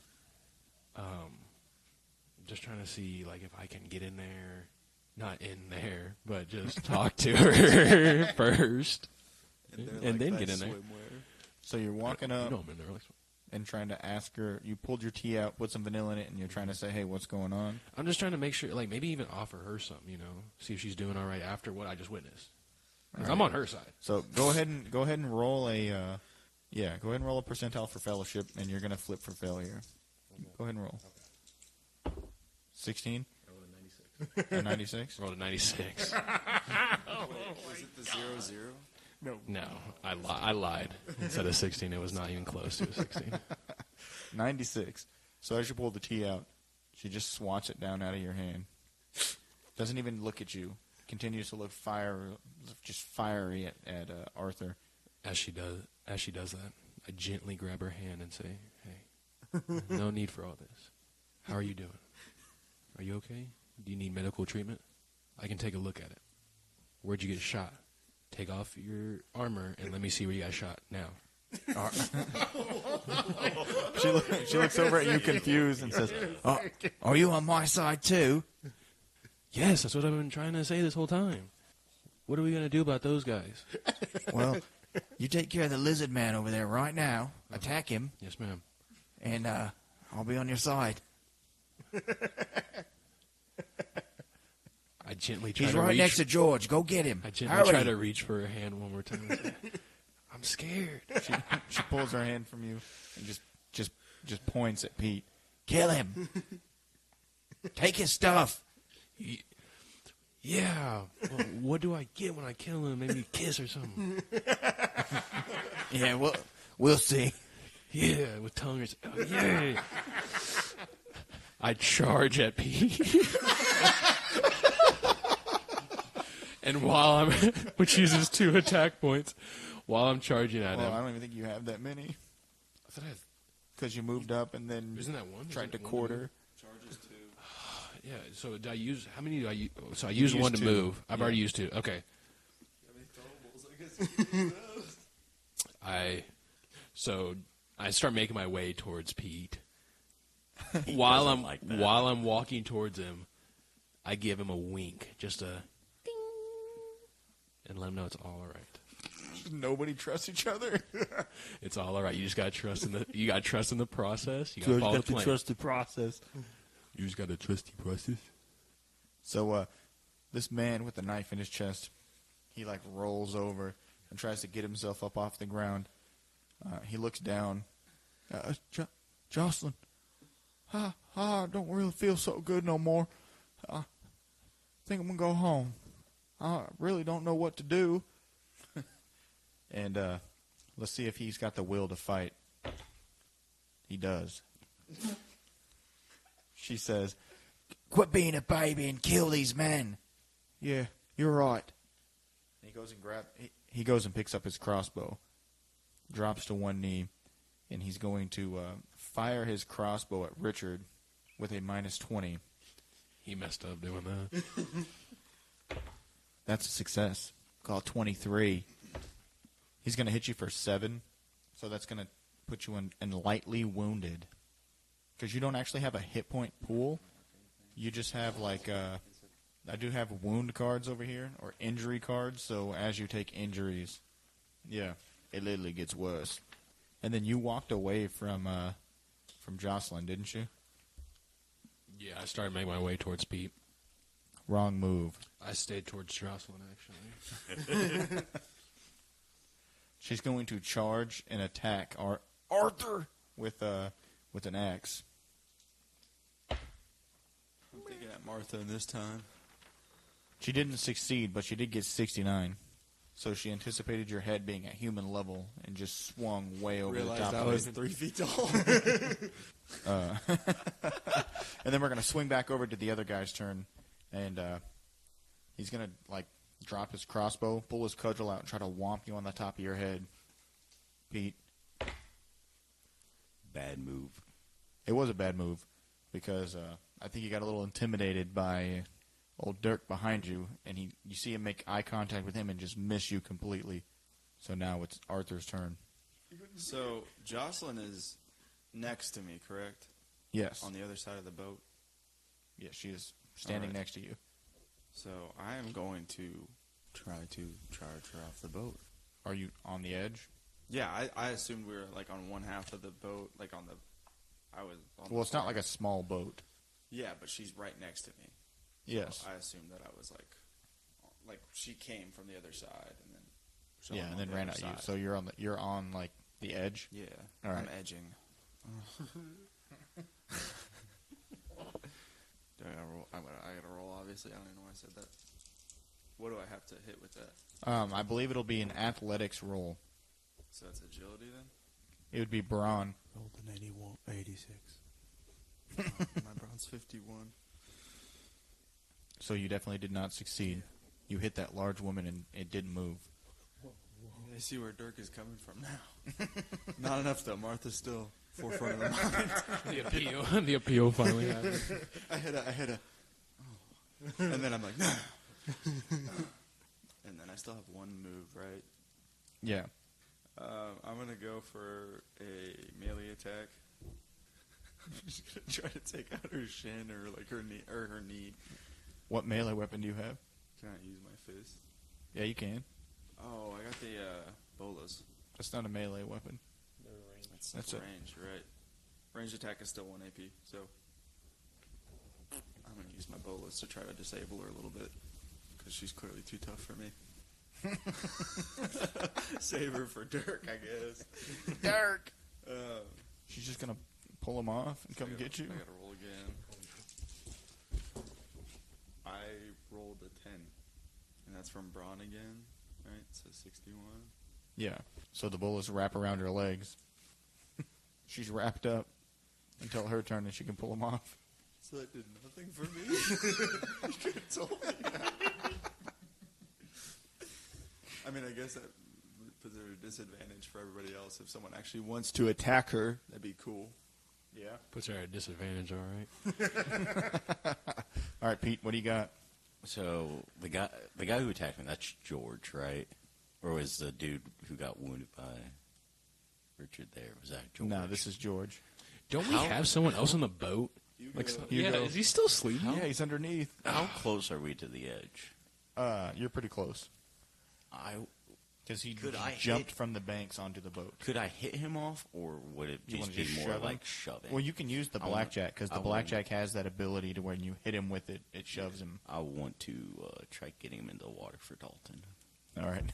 Just trying to see like if I can get in there, not in there, but just talk to her first, and then get in there. So you're walking up I'm in there. and trying to ask her. You pulled your tea out, put some vanilla in it, and you're trying to say, "Hey, what's going on?" I'm just trying to make sure, like maybe even offer her something, see if she's doing all right after what I just witnessed. 'Cause I'm on her side. So go ahead and roll a go ahead and roll a percentile for fellowship, and you're gonna flip for failure. Go ahead and roll. 16. A 96. Rolled a 96. Was it the 0-0? No, I lied. Instead of 16, it was not even close to a 16. 96. So as you pull the tea out, she just swats it down out of your hand. Doesn't even look at you. Continues to look fiery at Arthur. As she does that, I gently grab her hand and say, "Hey, no need for all this. How are you doing? Are you okay? Do you need medical treatment? I can take a look at it. Where'd you get shot? Take off your armor and let me see where you got shot now." She looks over at you confused and says, "Oh, are you on my side too?" Yes, that's what I've been trying to say this whole time. What are we going to do about those guys? Well, you take care of the lizard man over there right now. Attack him, Yes, ma'am. and I'll be on your side. I gently try He's to right reach. next to George. Go get him. I gently Hurry. try to reach for her hand one more time. And say, I'm scared. She pulls her hand from you and just points at Pete. Kill him. Take his stuff. Yeah. Well, what do I get when I kill him? Maybe a kiss or something. Yeah, we'll see. Yeah, with tongue or something. Oh, yay. I charge at Pete. And which uses 2 attack points, while I'm charging at Well, him. I don't even think you have that many I thought I had, because you moved up and then isn't that one? tried to Isn't it one quarter. Charges 2. Yeah, so did I use, how many do I use? So I used used one to 2. move. I've Yeah. already used 2. Okay. So I start making my way towards Pete. While doesn't like that. while I'm walking towards him, I give him a wink, just a ding, and let him know it's all right. Nobody trusts each other. It's all right. You just got to trust in the process. You got to follow the plan. trust the process. You just got to trust the process. So, this man with the knife in his chest, he like rolls over and tries to get himself up off the ground. He looks down. Jocelyn, I don't really feel so good no more. I think I'm going to go home. I really don't know what to do. And let's see if he's got the will to fight. He does. She says, "Quit being a baby and kill these men." Yeah, you're right. And he goes and picks up his crossbow, drops to one knee, and he's going to fire his crossbow at Richard with a -20. He messed up doing that. That's a success. Call it 23. He's going to hit you for 7, so that's going to put you in lightly wounded. Because you don't actually have a hit point pool. You just have like I do have wound cards over here, or injury cards, so as you take injuries, yeah, it literally gets worse. And then you walked away from Jocelyn, didn't you? Yeah, I started making my way towards Pete. Wrong move. I stayed towards Jocelyn, actually. She's going to charge and attack Arthur with an axe. I'm thinking at Martha this time. She didn't succeed, but she did get 69. So she anticipated your head being at human level and just swung way over the top I of was it. 3 feet tall. And then we're going to swing back over to the other guy's turn, and he's going to like drop his crossbow, pull his cudgel out, and try to whomp you on the top of your head. Pete. Bad move. It was a bad move because I think you got a little intimidated by old Dirk behind you, and you see him make eye contact with him and just miss you completely. So now it's Arthur's turn. So Jocelyn is next to me, correct? Yes. On the other side of the boat. Yes, she is standing next to you. So I am going to try to charge her off the boat. Are you on the edge? Yeah, I assumed we were like on one half of the boat, like on the. I was. On Well, it's not like a small boat. Yeah, but she's right next to me. Yes. So I assumed that I was like she came from the other side and then. so Yeah, I'm and on then the ran other at you. side. So you're on like the edge. Yeah. All right. I'm edging. Do I gotta roll? I gotta roll. Obviously, I don't even know why I said that. What do I have to hit with that? I believe it'll be an athletics roll. So it's agility then. It would be brawn. Rolled an 86. My brawn's 51. So you definitely did not succeed. You hit that large woman and it didn't move. I see where Dirk is coming from now. Not enough though. Martha's still forefront of the mind. The appeal finally happened. I hit a. Oh. And then I'm like, no. And then I still have one move, right? Yeah. I'm gonna go for a melee attack. I'm just gonna try to take out her shin or like her knee or her knee. What melee weapon do you have? Can I use my fist? Yeah, you can. Oh, I got the bolas. That's not a melee weapon. That's it. range, right? Range attack is still 1 AP, so I'm gonna use my bolas to try to disable her a little bit because she's clearly too tough for me. Save her for Dirk, I guess. Dirk! She's just going to pull him off and come get you? I gotta roll again. I rolled a 10. And that's from Braun again, right? So 61. Yeah. So the bullets wrap around her legs. She's wrapped up until her turn and she can pull them off. So that did nothing for me? You could have told me that. I mean, I guess that puts her at a disadvantage for everybody else. If someone actually wants to attack her, that'd be cool. Yeah. Puts her at a disadvantage, all right. All right, Pete, what do you got? So the guy who attacked me, that's George, right? Or was the dude who got wounded by Richard there? Was that George? No, this is George. Don't we have someone else on the boat? Like, You go. is he still sleeping? Yeah, he's underneath. How close are we to the edge? You're pretty close. Because he Could I jumped hit- from the banks onto the boat. Could I hit him off, or would it You just wanna be just more shove him? like shoving? Well, you can use the I wanna- blackjack because the I wanna- blackjack has that ability to when you hit him with it, it shoves him. I want to try getting him into the water for Dalton. All right.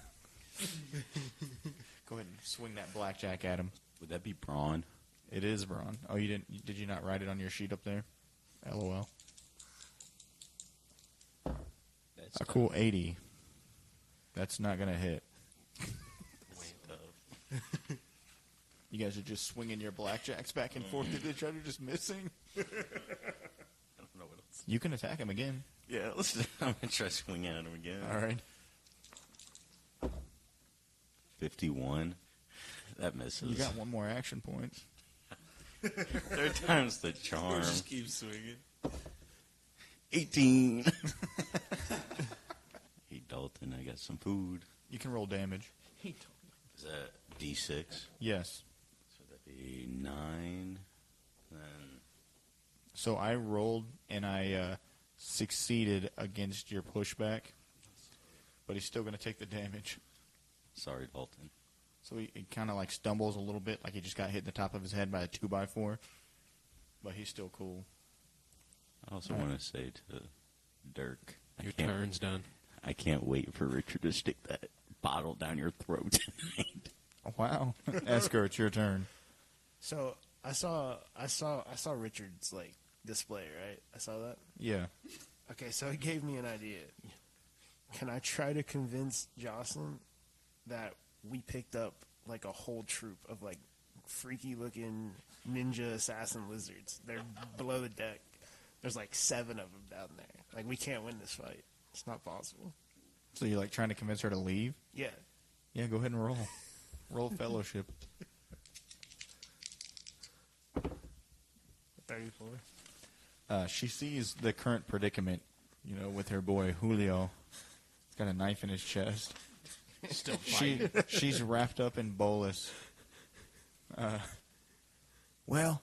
Go ahead and swing that blackjack at him. Would that be brawn? It is brawn. Oh, you didn't? Did you not write it on your sheet up there? LOL. That's A cool 80. That's not gonna hit. You guys are just swinging your blackjacks back and forth at each other, just missing. I don't know what else. You can attack him again. Yeah, let's. I'm gonna try swinging at him again. All right. 51. That misses. You got one more action point. Third time's the charm. Just keep swinging. 18. Hey, Dalton, I got some food. You can roll damage. Is that D6? Yes. So that'd be 9. Then So I rolled and I succeeded against your pushback, but he's still going to take the damage. sorry, Dalton. So he kind of like stumbles a little bit, like he just got hit in the top of his head by a 2x4, but he's still cool. I also want to say to Dirk, Your turn's done. I can't wait for Richard to stick that bottle down your throat tonight. Oh, wow. Esker, it's your turn. So I saw Richard's like display, right? I saw that. Yeah. Okay, so it gave me an idea. Can I try to convince Jocelyn that we picked up like a whole troop of like freaky looking ninja assassin lizards? They're below the deck. There's like 7 of them down there. Like, we can't win this fight. It's not possible. So you're like trying to convince her to leave? Yeah. Yeah, go ahead and roll. Roll fellowship. 34. She sees the current predicament, with her boy Julio. He's got a knife in his chest. Still fighting. She's wrapped up in bolus. Well,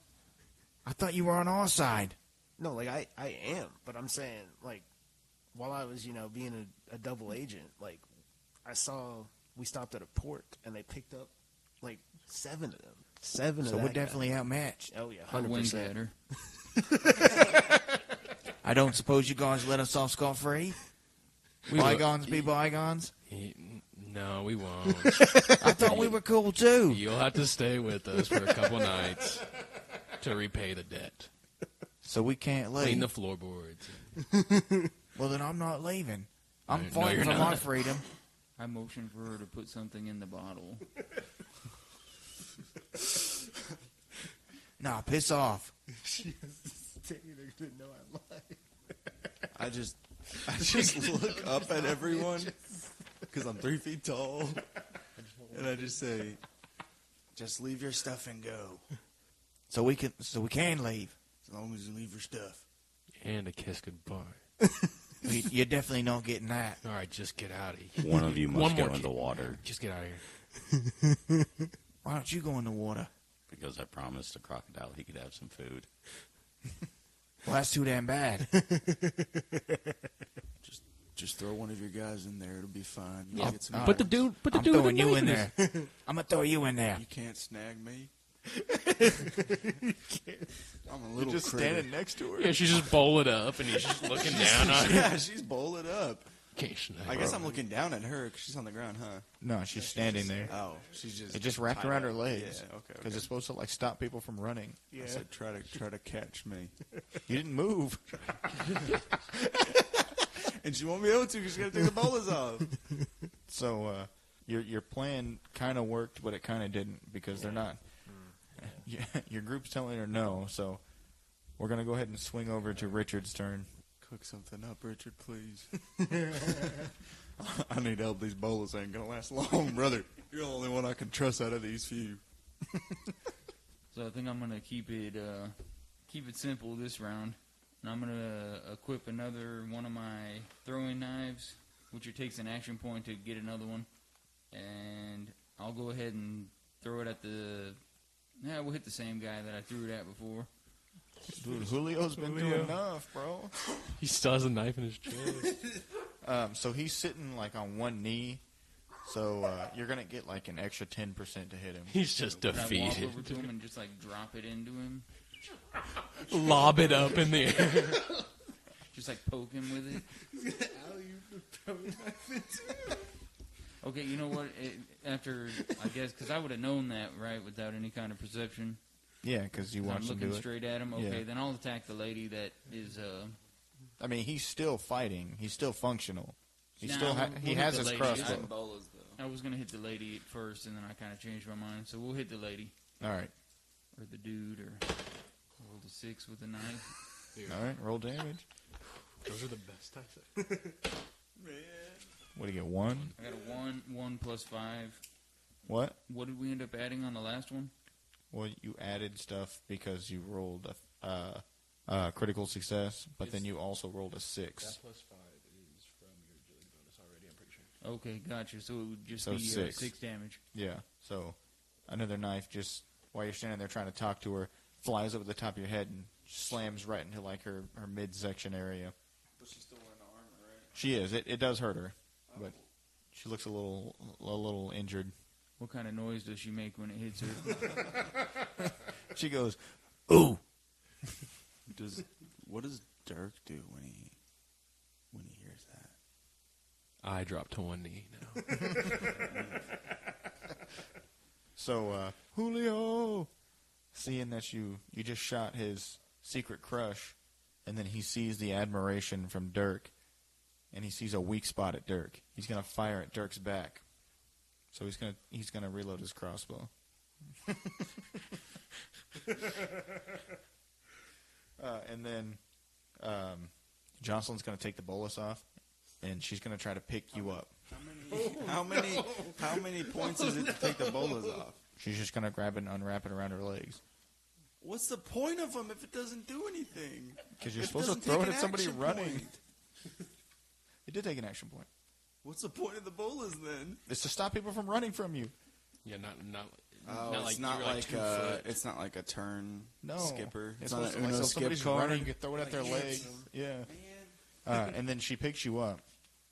I thought you were on our side. No, like, I am. But I'm saying, like, while I was, being a double agent, like, we stopped at a port, and they picked up, like, 7 of them. 7 of So that we're guy. definitely outmatched. Oh, yeah, I winked 100%. at her. I don't suppose you guys let us off scot-free? Bygones be bygones? No, we won't. I thought we were cool, too. You'll have to stay with us for a couple nights to repay the debt. So we can't leave. Clean the floorboards. Well, then I'm not leaving. I'm No, fighting you're for not. my freedom. I motioned for her to put something in the bottle. Nah, piss off. I just look up at everyone because I'm 3 feet tall, and I just say, "Just leave your stuff and go. So we can leave. As long as you leave your stuff." And a kiss goodbye. You're definitely not getting that. All right, just get out of here. One of you One must go more in the kid. water Just get out of here. Why don't you go in the water? because I promised the crocodile he could have some food. Well, that's too damn bad. Just throw one of your guys in there; it'll be fine. You'll Yeah. get some. Put the dude with I'm the throwing you knife in his- there. I'm going to throw you in there. You can't snag me. I'm a little Just critter. standing next to her. Yeah, she's just bowled up, and he's just looking down on her. Yeah, she's bowled up. Can't snag I guess her. I'm looking down at her because she's on the ground, huh? No, she's standing there. Oh, she's just. It just wrapped tied around her up. legs. Yeah, okay. Because it's supposed to like stop people from running. Yeah. I said, try to catch me, You didn't move. and she won't be able to because she's got to take the bowlers off. So your plan kind of worked, but it kind of didn't because they're not. Your group's telling her no, so we're gonna go ahead and swing over to Richard's turn. Cook something up, Richard, please. I need help. These bowlers ain't gonna last long, brother. You're the only one I can trust out of these few. So I think I'm gonna keep it simple this round, and I'm gonna equip another one of my throwing knives, which it takes an action point to get another one, and I'll go ahead and throw it at the. Yeah, we'll hit the same guy that I threw it at before. Dude, Julio's been through enough, bro. He still has a knife in his chest. So he's sitting like on one knee, So you're gonna get like an extra 10% to hit him. He's just Can I walk defeated. over to him and just like drop it into him? Lob it up in the air. Just like poke him with it? Okay, you know what? After, I guess, because I would have known that, right, without any kind of perception. Yeah, because you I'm watched him looking do it. straight at him. Okay, Yeah. then I'll attack the lady that is. I mean, he's still fighting. He's still functional. He Nah, still we'll he hit has the his lady. crossbow. Bolas, though. I was gonna hit the lady at first, and then I kind of changed my mind. So we'll hit the lady All right. or the dude, or roll the 6 with a knife. All right. Roll damage. Those are the best types. What do you get? 1? I got a 1 plus 5. What? What did we end up adding on the last one? Well, you added stuff because you rolled a critical success, but then you also rolled a 6. That plus 5 is from your agility bonus already, I'm pretty sure. Okay, gotcha. So it would just So be 6. 6 damage. Yeah. So another knife, just while you're standing there trying to talk to her, flies over the top of your head and slams right into like her midsection area. But she's still wearing armor, right? She is. It does hurt her, but she looks a little injured. What kind of noise does she make when it hits her? She goes, "Ooh." What does Dirk do when he hears that? I drop to one knee now. So Julio, seeing that you just shot his secret crush, and then he sees the admiration from Dirk, and he sees a weak spot at Dirk. He's gonna fire at Dirk's back. So he's gonna reload his crossbow. And then Jocelyn's gonna take the bolus off, and she's gonna try to pick you up. How many points is it to take the bolas off? She's just gonna grab it and unwrap it around her legs. What's the point of them if it doesn't do anything? Because you're It supposed to doesn't throw take it an at somebody action running. point. It did take an action point. What's the point of the bolas then? It's to stop people from running from you. Yeah, not It's like not you're like 2 foot. it's not like a turn No. skipper. It's not supposed an to, like, Uno so skip somebody's card. running, you throw it at their legs. Yeah. And then she picks you up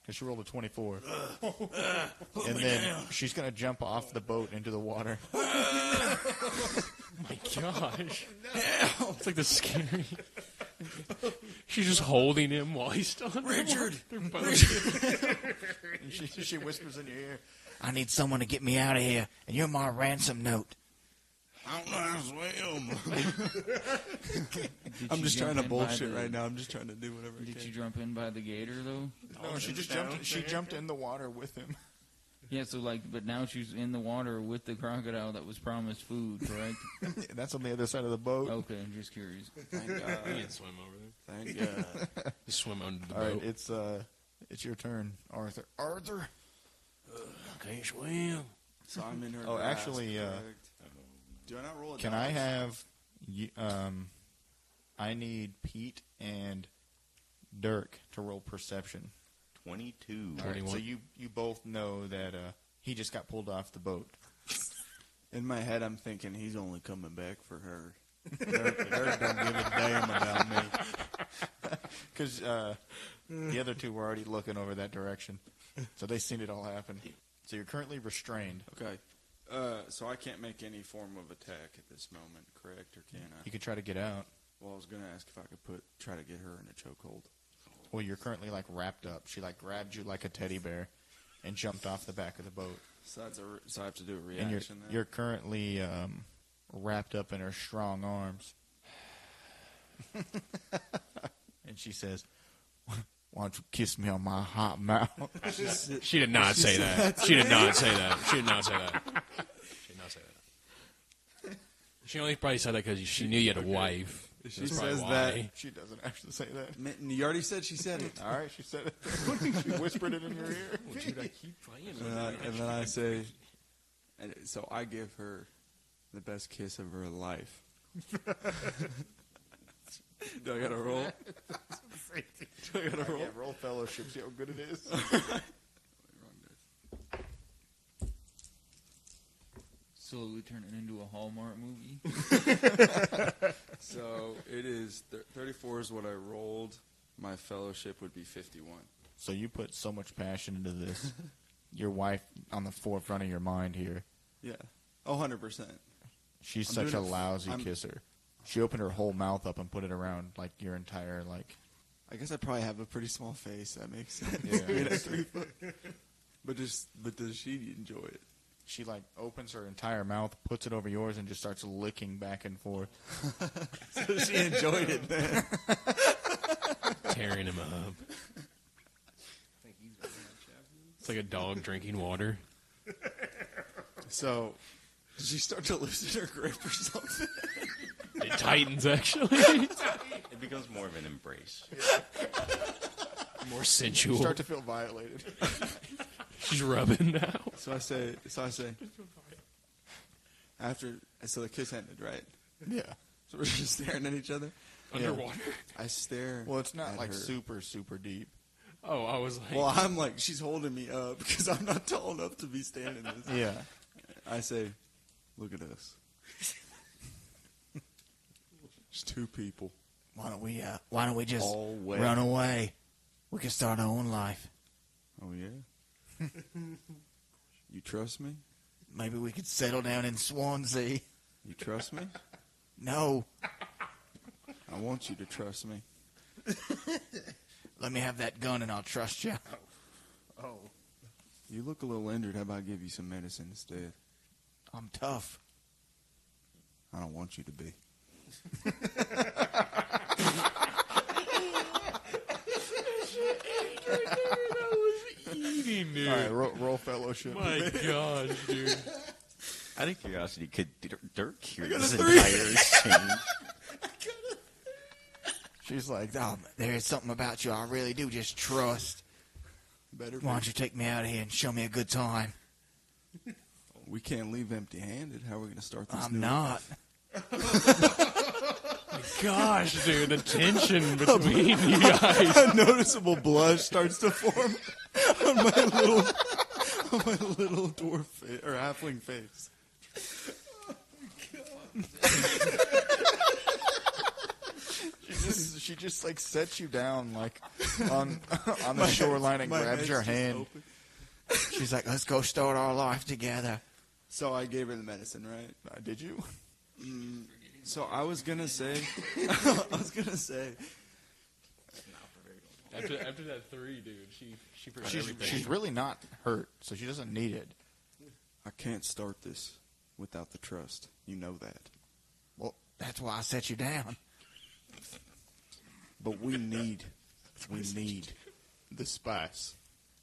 because she rolled a 24. And then she's going to jump off the boat into the water. Oh my gosh. It's like the scary. She's just holding him while he's still in Richard! They're both. And she whispers in your ear, "I need someone to get me out of here, and you're my ransom note." I don't know how to swim. I'm just trying to bullshit right now. I'm just trying to do whatever I Did can. she jump in by the gator though? No, she just jumped. She jumped in the water with him. Yeah, so but now she's in the water with the crocodile that was promised food, correct? That's on the other side of the boat. Okay, I'm just curious. Thank You God. can swim over there. Thank God. Just swim under the All right, boat. it's your turn, Arthur. Arthur. Can't swim. So I'm in her. Oh, grasp, actually, correct? Do I not roll a Can dice? I have? I need Pete and Dirk to roll perception. 22. All right, 21. so you both know that he just got pulled off the boat. In my head, I'm thinking he's only coming back for her. Dirk don't give a damn about me. Because the other two were already looking over that direction. So they seen it all happen. So you're currently restrained. Okay. So I can't make any form of attack at this moment, correct? Or can I? You could try to get out. Well, I was going to ask if I could try to get her in a chokehold. Well, you're currently like wrapped up. She like grabbed you like a teddy bear and jumped off the back of the boat. So I have to do a And reaction then? you're currently wrapped up in her strong arms. And she says, "Why don't you kiss me on my hot mouth?" She did not say that. She did not say that. She did not say that. She did not say that. She only probably said that because she knew you had a wife. She That's probably says why. that. She doesn't actually say that. Mitten, you already said she said it. All right, she said it. She whispered it in your ear. Well, dude, I keep playing with And then I say, and so I give her the best kiss of her life. Do I got to roll? Do I got to roll? Yeah, roll fellowship. See how good it is. Slowly turning into a Hallmark movie. So it is 34 is what I rolled. My fellowship would be 51. So you put so much passion into this. your wife on the forefront of your mind here. Yeah. 100%. She's I'm such a doing it- lousy I'm- kisser. She opened her whole mouth up and put it around like your entire like. I guess I probably have a pretty small face. That makes sense. Yeah. Being at 3 foot. But does she enjoy it? She like opens her entire mouth, puts it over yours, and just starts licking back and forth. So she enjoyed it then. Tearing him up. It's like a dog drinking water. So did she start to loosen her grip or something? It tightens, actually. It becomes more of an embrace. More You sensual. start to feel violated. She's rubbing now. So I say, so the kiss ended, right? Yeah. So we're just staring at each other. Underwater? I stare. Well, it's not at like her. super, super deep. Oh, I was like... Well, I'm like, she's holding me up because I'm not tall enough to be standing this. Yeah. I say, look at us. It's two people. Why don't we just All wet. run away? We can start our own life. Oh, yeah? You trust me? Maybe we could settle down in Swansea. You trust me? No. I want you to trust me. Let me have that gun and I'll trust you. Oh. You look a little injured. How about I give you some medicine instead? I'm tough. I don't want you to be. Eating, dude. All right, roll fellowship. My gosh, dude. Out of curiosity, could Dirk hear this entire exchange? She's like, oh, there is something about you I really do just trust. Better. Why don't you take me out of here and show me a good time? We can't leave empty-handed. How are we going to start this? I'm new not. Gosh, dude, the tension between you guys. A noticeable blush starts to form on my little dwarf or halfling face. She just like sets you down like on the shoreline and My grabs head's your just hand. open. She's like, let's go start our life together. So I gave her the medicine, right? Did you? So I was gonna say, After that 3, dude, she forgot everything. She's really not hurt, so she doesn't need it. I can't start this without the trust. You know that. Well, that's why I set you down. But we need The spice.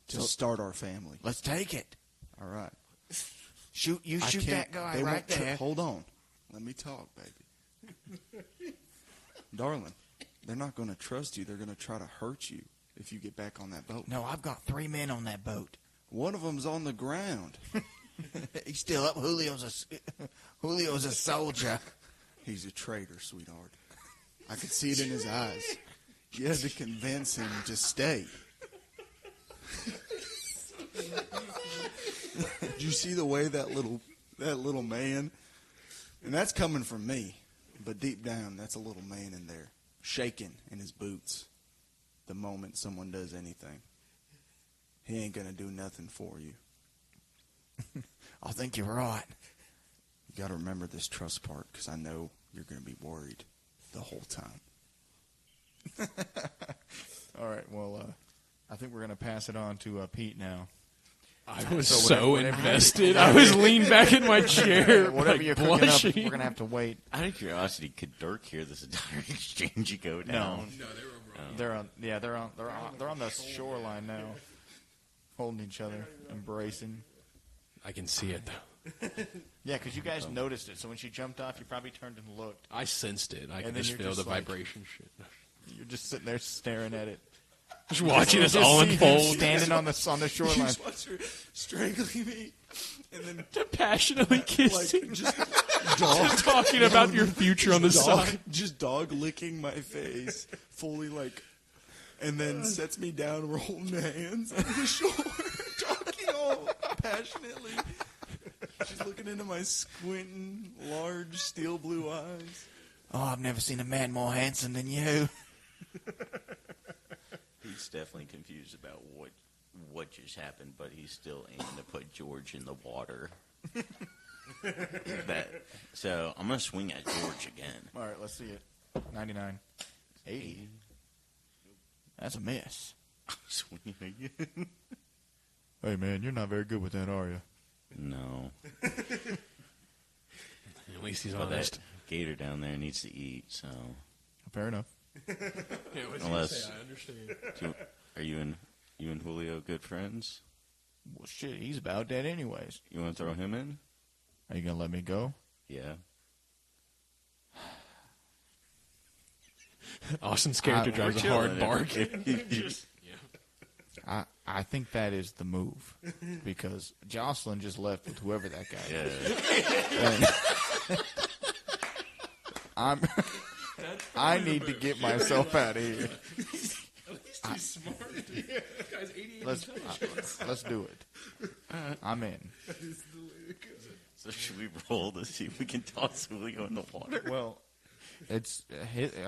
to start our family. Let's take it. All right. Shoot I that can't- guy they right won't there. Hold on. Let me talk, baby. Darling, they're not going to trust you. They're going to try to hurt you if you get back on that boat. No, I've got 3 men on that boat. One of them's on the ground. He's still up. Julio's a soldier. He's a traitor, sweetheart. I could see it in his eyes. You had to convince him to stay. Did you see the way that little man? And that's coming from me. But deep down, that's a little man in there, shaking in his boots the moment someone does anything. He ain't going to do nothing for you. I think you're right. You got to remember this trust part because I know you're going to be worried the whole time. All right, well, I think we're going to pass it on to Pete now. I was So so whatever- invested. I was leaned back in my chair, Whatever like, you're cooking up, blushing. we're going to have to wait. Out of curiosity, could Dirk hear this entire exchange go down? No, they're on the shoreline now, holding each other, embracing. I can see it, though. Yeah, because you guys noticed it. So when she jumped off, you probably turned and looked. I sensed it. I And could then just you're feel just the like- vibration shit. You're just sitting there staring at it. Just watching this Just all see him unfold. standing on the shoreline. You just watch her strangling me and then Passionately kissing. like just dog talking about your future on the side. just dog licking my face, fully like, and then sets me down. We're holding hands on the shore, talking all passionately. She's looking into my squinting, large steel blue eyes. Oh, I've never seen a man more handsome than you. He's definitely confused about what what just happened, but he's still aiming to put George in the water. So I'm going to swing at George again. All right, let's see it. 99. 80. That's a miss. Swinging again. Hey, man, you're not very good with that, are you? No. At least he's But honest. that gator down there needs to eat, so. Fair enough. Unless, I understand. are you and Julio good friends? Well, shit, he's about dead anyways. You want to throw him in? Are you going to let me go? Yeah. Austin's character drives a hard bark. I think that is the move because Jocelyn just left with whoever that guy is. And I need to get myself out of here. He's smart. Guy's 88 Let's do it. I'm in. So should we roll to see if we can toss Julio in the water? Well, it's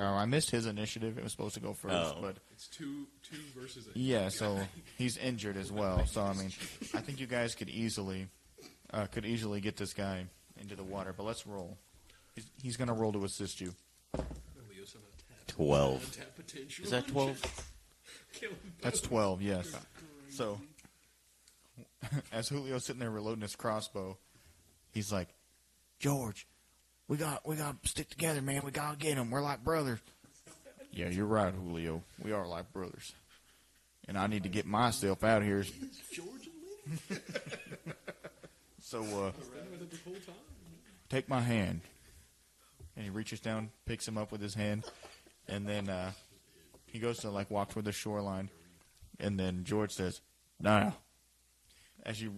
I missed his initiative. It was supposed to go first, but It's two versus a yeah, so he's injured as well. So I mean, I think you guys could easily get this guy into the water. But let's roll. He's going to roll to assist you. 12. Is that 12? That's 12. Yes. So as Julio's sitting there reloading his crossbow, he's like, George, we got to stick together, man. We got to get him. We're like brothers. Yeah, you're right, Julio. We are like brothers. And I need to get myself out of here. So, take my hand. And he reaches down, picks him up with his hand, and then he goes to, like, walk toward the shoreline. And then George says, "Now." As you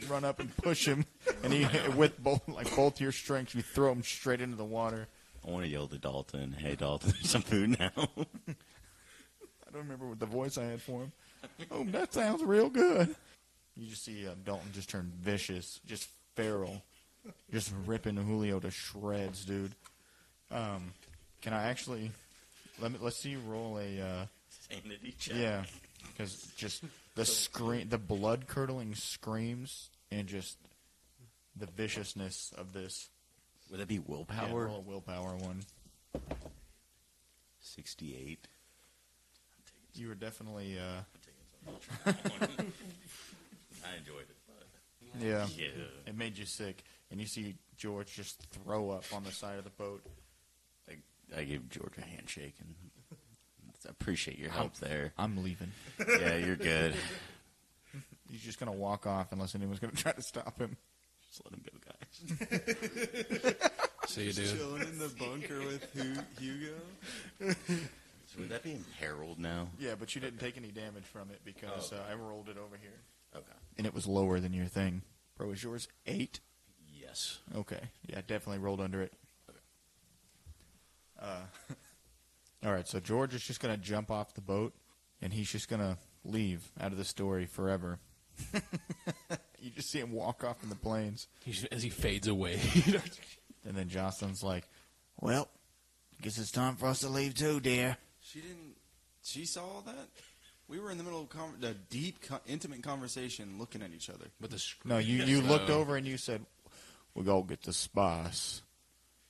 run up and push him, and he with both your strengths, you throw him straight into the water. I want to yell to Dalton, "Hey, Dalton, there's some food now." I don't remember what the voice I had for him. Oh, that sounds real good. You just see Dalton just turn vicious, just feral, just ripping Julio to shreds, dude. Can I actually let's see you roll a Sanity check. yeah, because just the blood curdling screams and just the viciousness of this. Would that be Yeah, willpower? roll a willpower one. 68. You were definitely I enjoyed it. But yeah. yeah. It made you sick, and you see George just throw up on the side of the boat. I gave George a handshake, and I appreciate your help there. I'm leaving. Yeah, you're good. He's just gonna walk off unless anyone's gonna try to stop him. Just let him go, guys. See you, dude. Chilling in the bunker with Hugo. So would that be in Herald now? Yeah, but you didn't take any damage from it because I rolled it over here, Okay. and it was lower than your thing. Bro, is yours 8? Yes. Okay, yeah, definitely rolled under it. All right, so George is just gonna jump off the boat, and he's just gonna leave out of the story forever. You just see him walk off in the plains. As he fades away. And then Jocelyn's like, well, guess it's time for us to leave too, dear. She saw that? We were in the middle of a deep, intimate conversation looking at each other. But the No, you looked over and you said, we go get the spice.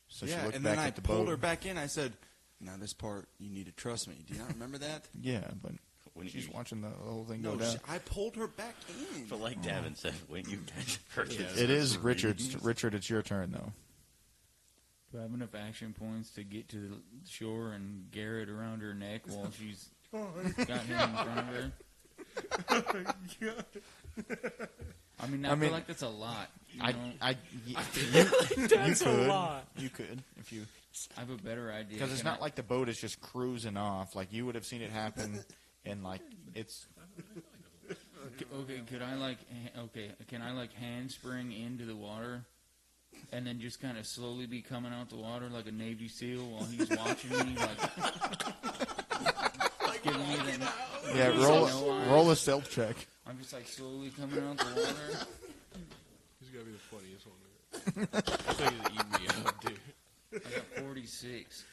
So she yeah, looked and back then I at the pulled boat. her back in. I said, now this part, you need to trust me. Do you not remember that? Yeah, but When she's you- watching the whole thing No, go down. I pulled her back in. But like Davon said, when you guys purchase It is Richard's. Richard, it's your turn, though. Do I have enough action points to get to the shore and Garrett around her neck while she's got him in front of her? I mean, I feel like that's a lot. You know? That's a lot. You could if you, I have a better idea. because it's Can not like the boat is just cruising off. Like you would have seen it happen, and like it's. Okay, can I like handspring into the water, and then just kind of slowly be coming out the water like a Navy SEAL while he's watching me, like giving me the Yeah, roll a stealth check. I'm just like slowly coming out the water. He's got to be the funniest one. I think he's eating me up, dude. I got 46.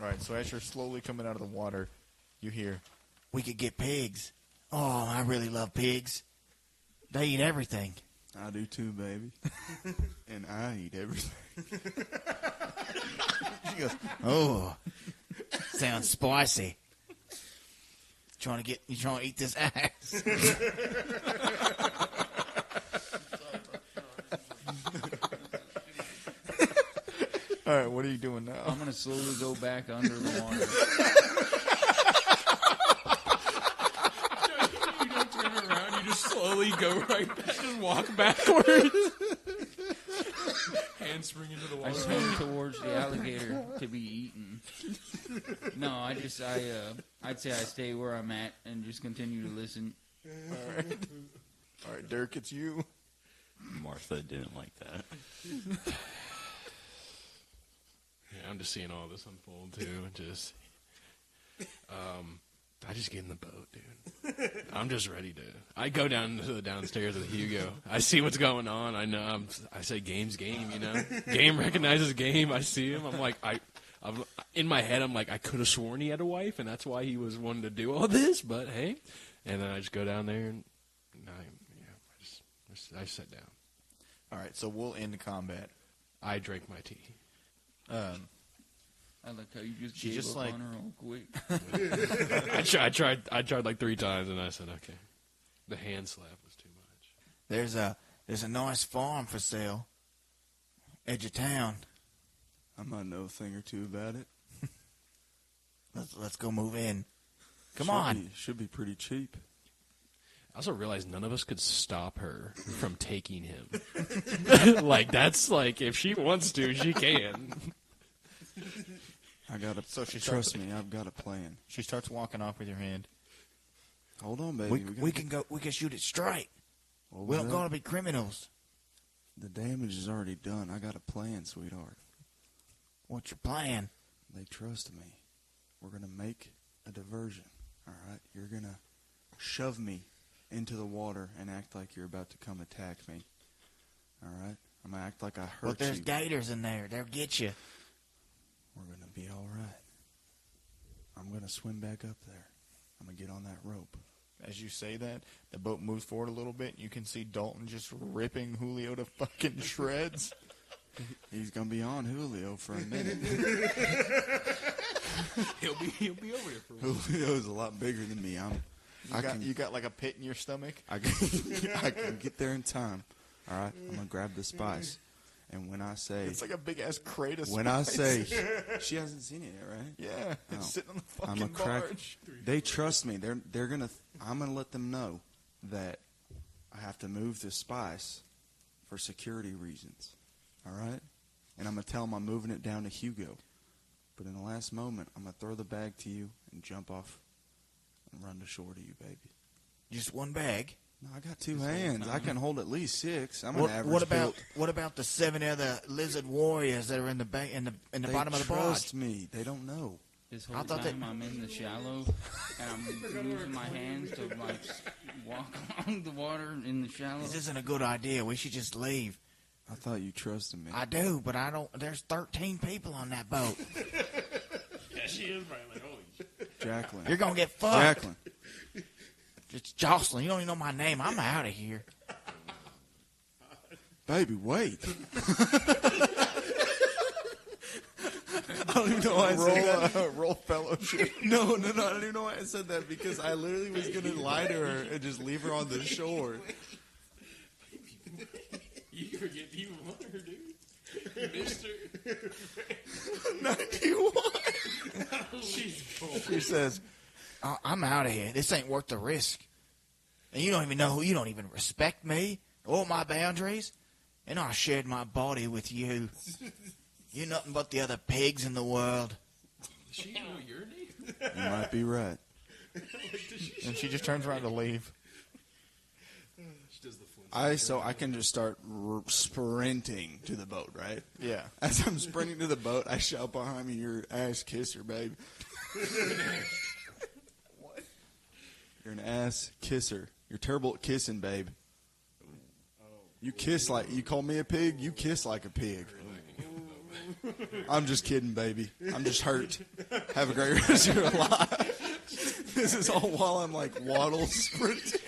All right, so as you're slowly coming out of the water, you hear, "We could get pigs. Oh, I really love pigs. They eat everything. I do too, baby. And I eat everything. She goes, oh, sounds spicy. You trying to eat this ass? All right, what are you doing now? I'm gonna slowly go back under the water. You don't turn around. You just slowly go right back. Just walk backwards. Handspring into the I water. swim towards the alligator to be eaten. No, I'd say I stay where I'm at and just continue to listen. All right, Dirk, it's you. Martha didn't like that. Yeah, I'm just seeing all this unfold too. Just, I just get in the boat, dude. I'm just ready to. I go down to the downstairs with Hugo. I see what's going on. I know. I say game's game. You know, game recognizes game. I see him. I'm like, I'm in my head. I'm like, I could have sworn he had a wife, and that's why he was wanting to do all this. But hey, and then I just go down there and I sit down. All right, so we'll end the combat. I drink my tea. I like how you just She gave just, up like- on her real quick. I tried like 3 times, and I said, okay. The hand slap was too much. There's a nice farm for sale. Edge of town. I might know a thing or two about it. Let's go move in. Come Should on. be- should be pretty cheap. I also realized none of us could stop her from taking him. Like, that's like, if she wants to, she can. I gotta. So she starts- trust me. I've got a plan. She starts walking off with your hand. Hold on, baby. We can go. We can shoot it straight. Well, We don't well, gotta be criminals. The damage is already done. I got a plan, sweetheart. What's your plan? They trust me. We're gonna make a diversion. All right. You're gonna shove me into the water and act like you're about to come attack me. All right. I'm gonna act like I hurt But there's you. gators in there. They'll get you. We're gonna be all right. I'm gonna swim back up there. I'm gonna get on that rope. As you say that, the boat moves forward a little bit. You can see Dalton just ripping Julio to fucking shreds. He's gonna be on Julio for a minute. He'll be over here for a while. Julio's a lot bigger than me. You got like a pit in your stomach. I can get there in time. All right. I'm gonna grab the spice, and when I say, It's like a big ass crate of when I spice. say, she hasn't seen it yet, right? Yeah, it's Oh. sitting on the I'm fucking a crack. barge. They trust me. They're gonna. I'm gonna let them know that I have to move this spice for security reasons. All right, and I'm gonna tell them I'm moving it down to Hugo. But in the last moment, I'm gonna throw the bag to you and jump off and run to shore to you, baby. Just one bag. No, I got 2 hands. I can hold at least 6. I'm an average What about built. what about the 7 other lizard warriors that are in the in the They bottom of the barge? trust me. They don't know. This I whole thought time that- I'm in the shallow, and I'm using my hands to like walk along the water in the shallow. This isn't a good idea. We should just leave. I thought you trusted me. I do, but I don't. There's 13 people on that boat. Yeah, she is probably like, holy shit. Jacqueline. You're gonna get fucked. Jacqueline. It's Jocelyn. You don't even know my name. I'm out of here. Baby, wait. I don't even know why I said that. Roll fellowship. No, I don't even know why I said that because I literally was going to lie to her and just leave her on the shore. You forget you want her, dude. Mister. 91. She's cool. She says, "I'm out of here. This ain't worth the risk. And you don't even know who. You don't even respect me or my boundaries. And I shared my body with you. You're nothing but the other pigs in the world." Does she know your name? You might be right. And she just turns around to leave. She does the flint. I can just start sprinting to the boat, right? Yeah. As I'm sprinting to the boat, I shout behind me, "Your ass kisser, babe." What? You're an ass kisser. You're terrible at kissing, babe. You kiss like you call me a pig. You kiss like a pig. I'm just kidding, baby. I'm just hurt. Have a great rest of your life. This is all while I'm like waddle sprinting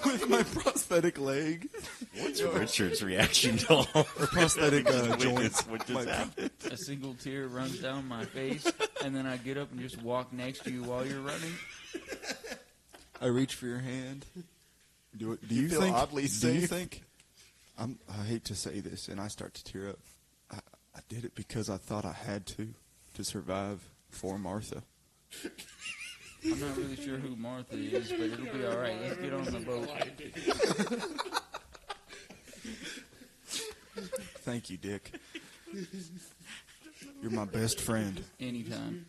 with my prosthetic leg. What's Richard's reaction to all Or prosthetic joints. What just happened? A single tear runs down my face, and then I get up and just walk next to you while you're running. I reach for your hand. Do You you feel think? oddly do you safe? think? I hate to say this, and I start to tear up. I did it because I thought I had to survive for Martha. I'm not really sure who Martha is, but it'll be all right. Let's get on the boat. Thank you, Dick. You're my best friend. Anytime.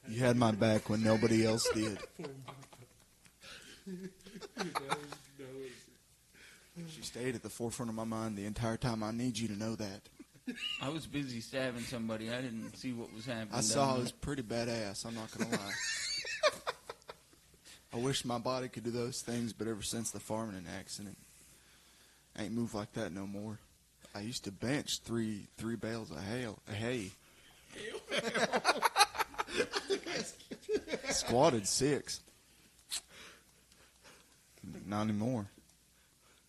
You had my back when nobody else did. She stayed at the forefront of my mind the entire time. I need you to know that. I was busy stabbing somebody. I didn't see what was happening. I saw down it was pretty badass. I'm not going to lie. I wish my body could do those things, but ever since the farming accident, I ain't moved like that no more. I used to bench three bales of hay. Squatted 6. Not anymore.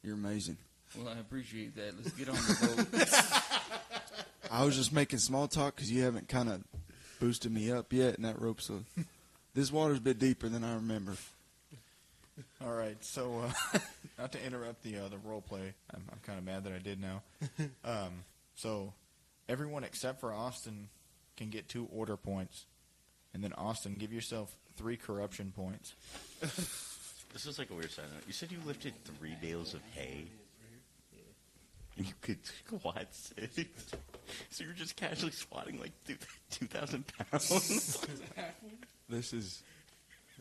You're amazing. Well, I appreciate that. Let's get on the boat. I was just making small talk because you haven't kind of boosted me up yet, and that rope's this water's a bit deeper than I remember. All right, so not to interrupt the role play, I'm kind of mad that I did now. So everyone except for Austin can get 2 order points, and then Austin, give yourself 3 corruption points. This is like a weird side note. You said you lifted 3 bales of hay. You could squat 6. So you're just casually squatting like 2,000 pounds.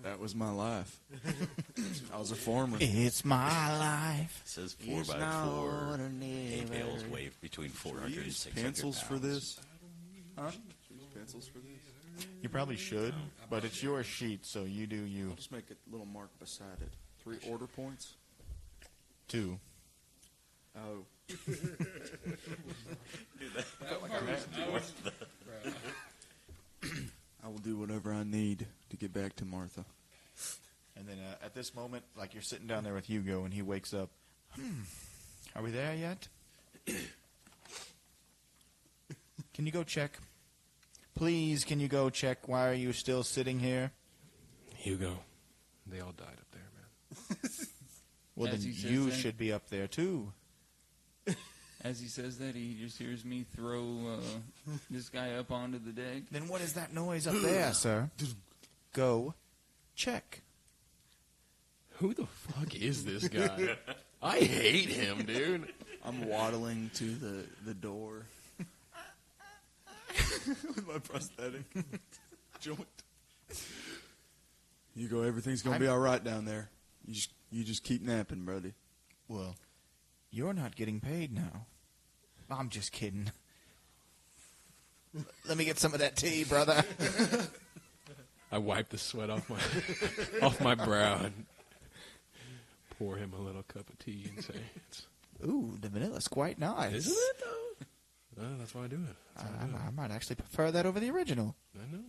That was my life. I was a farmer. It's my life. It says 4x4. Hay bales weigh between 400 and Use 600 pencils pounds. for this? Huh? Use pencils for this? You probably should, but it's your sheet, so you do you. I'll just make a little mark beside it. 3 order points? 2. Oh. I will do whatever I need to get back to Martha. And then at this moment, like you're sitting down there with Hugo, and he wakes up. Are we there yet? Can you go check? Please, can you go check? Why are you still sitting here? Hugo, they all died up there, man. Well, As then he says you that- should be up there, too. As he says that, he just hears me throw this guy up onto the deck. Then what is that noise up there, sir? Go check. Who the fuck is this guy? I hate him, dude. I'm waddling to the door with my prosthetic joint. You go, everything's going to be all right down there. You just keep napping, buddy. Well, you're not getting paid now. I'm just kidding. Let me get some of that tea, brother. I wipe the sweat off my brow and pour him a little cup of tea and say, Ooh, the vanilla's quite nice. "Isn't it though?" That's why I do it. That's why I do it. I might actually prefer that over the original. I know.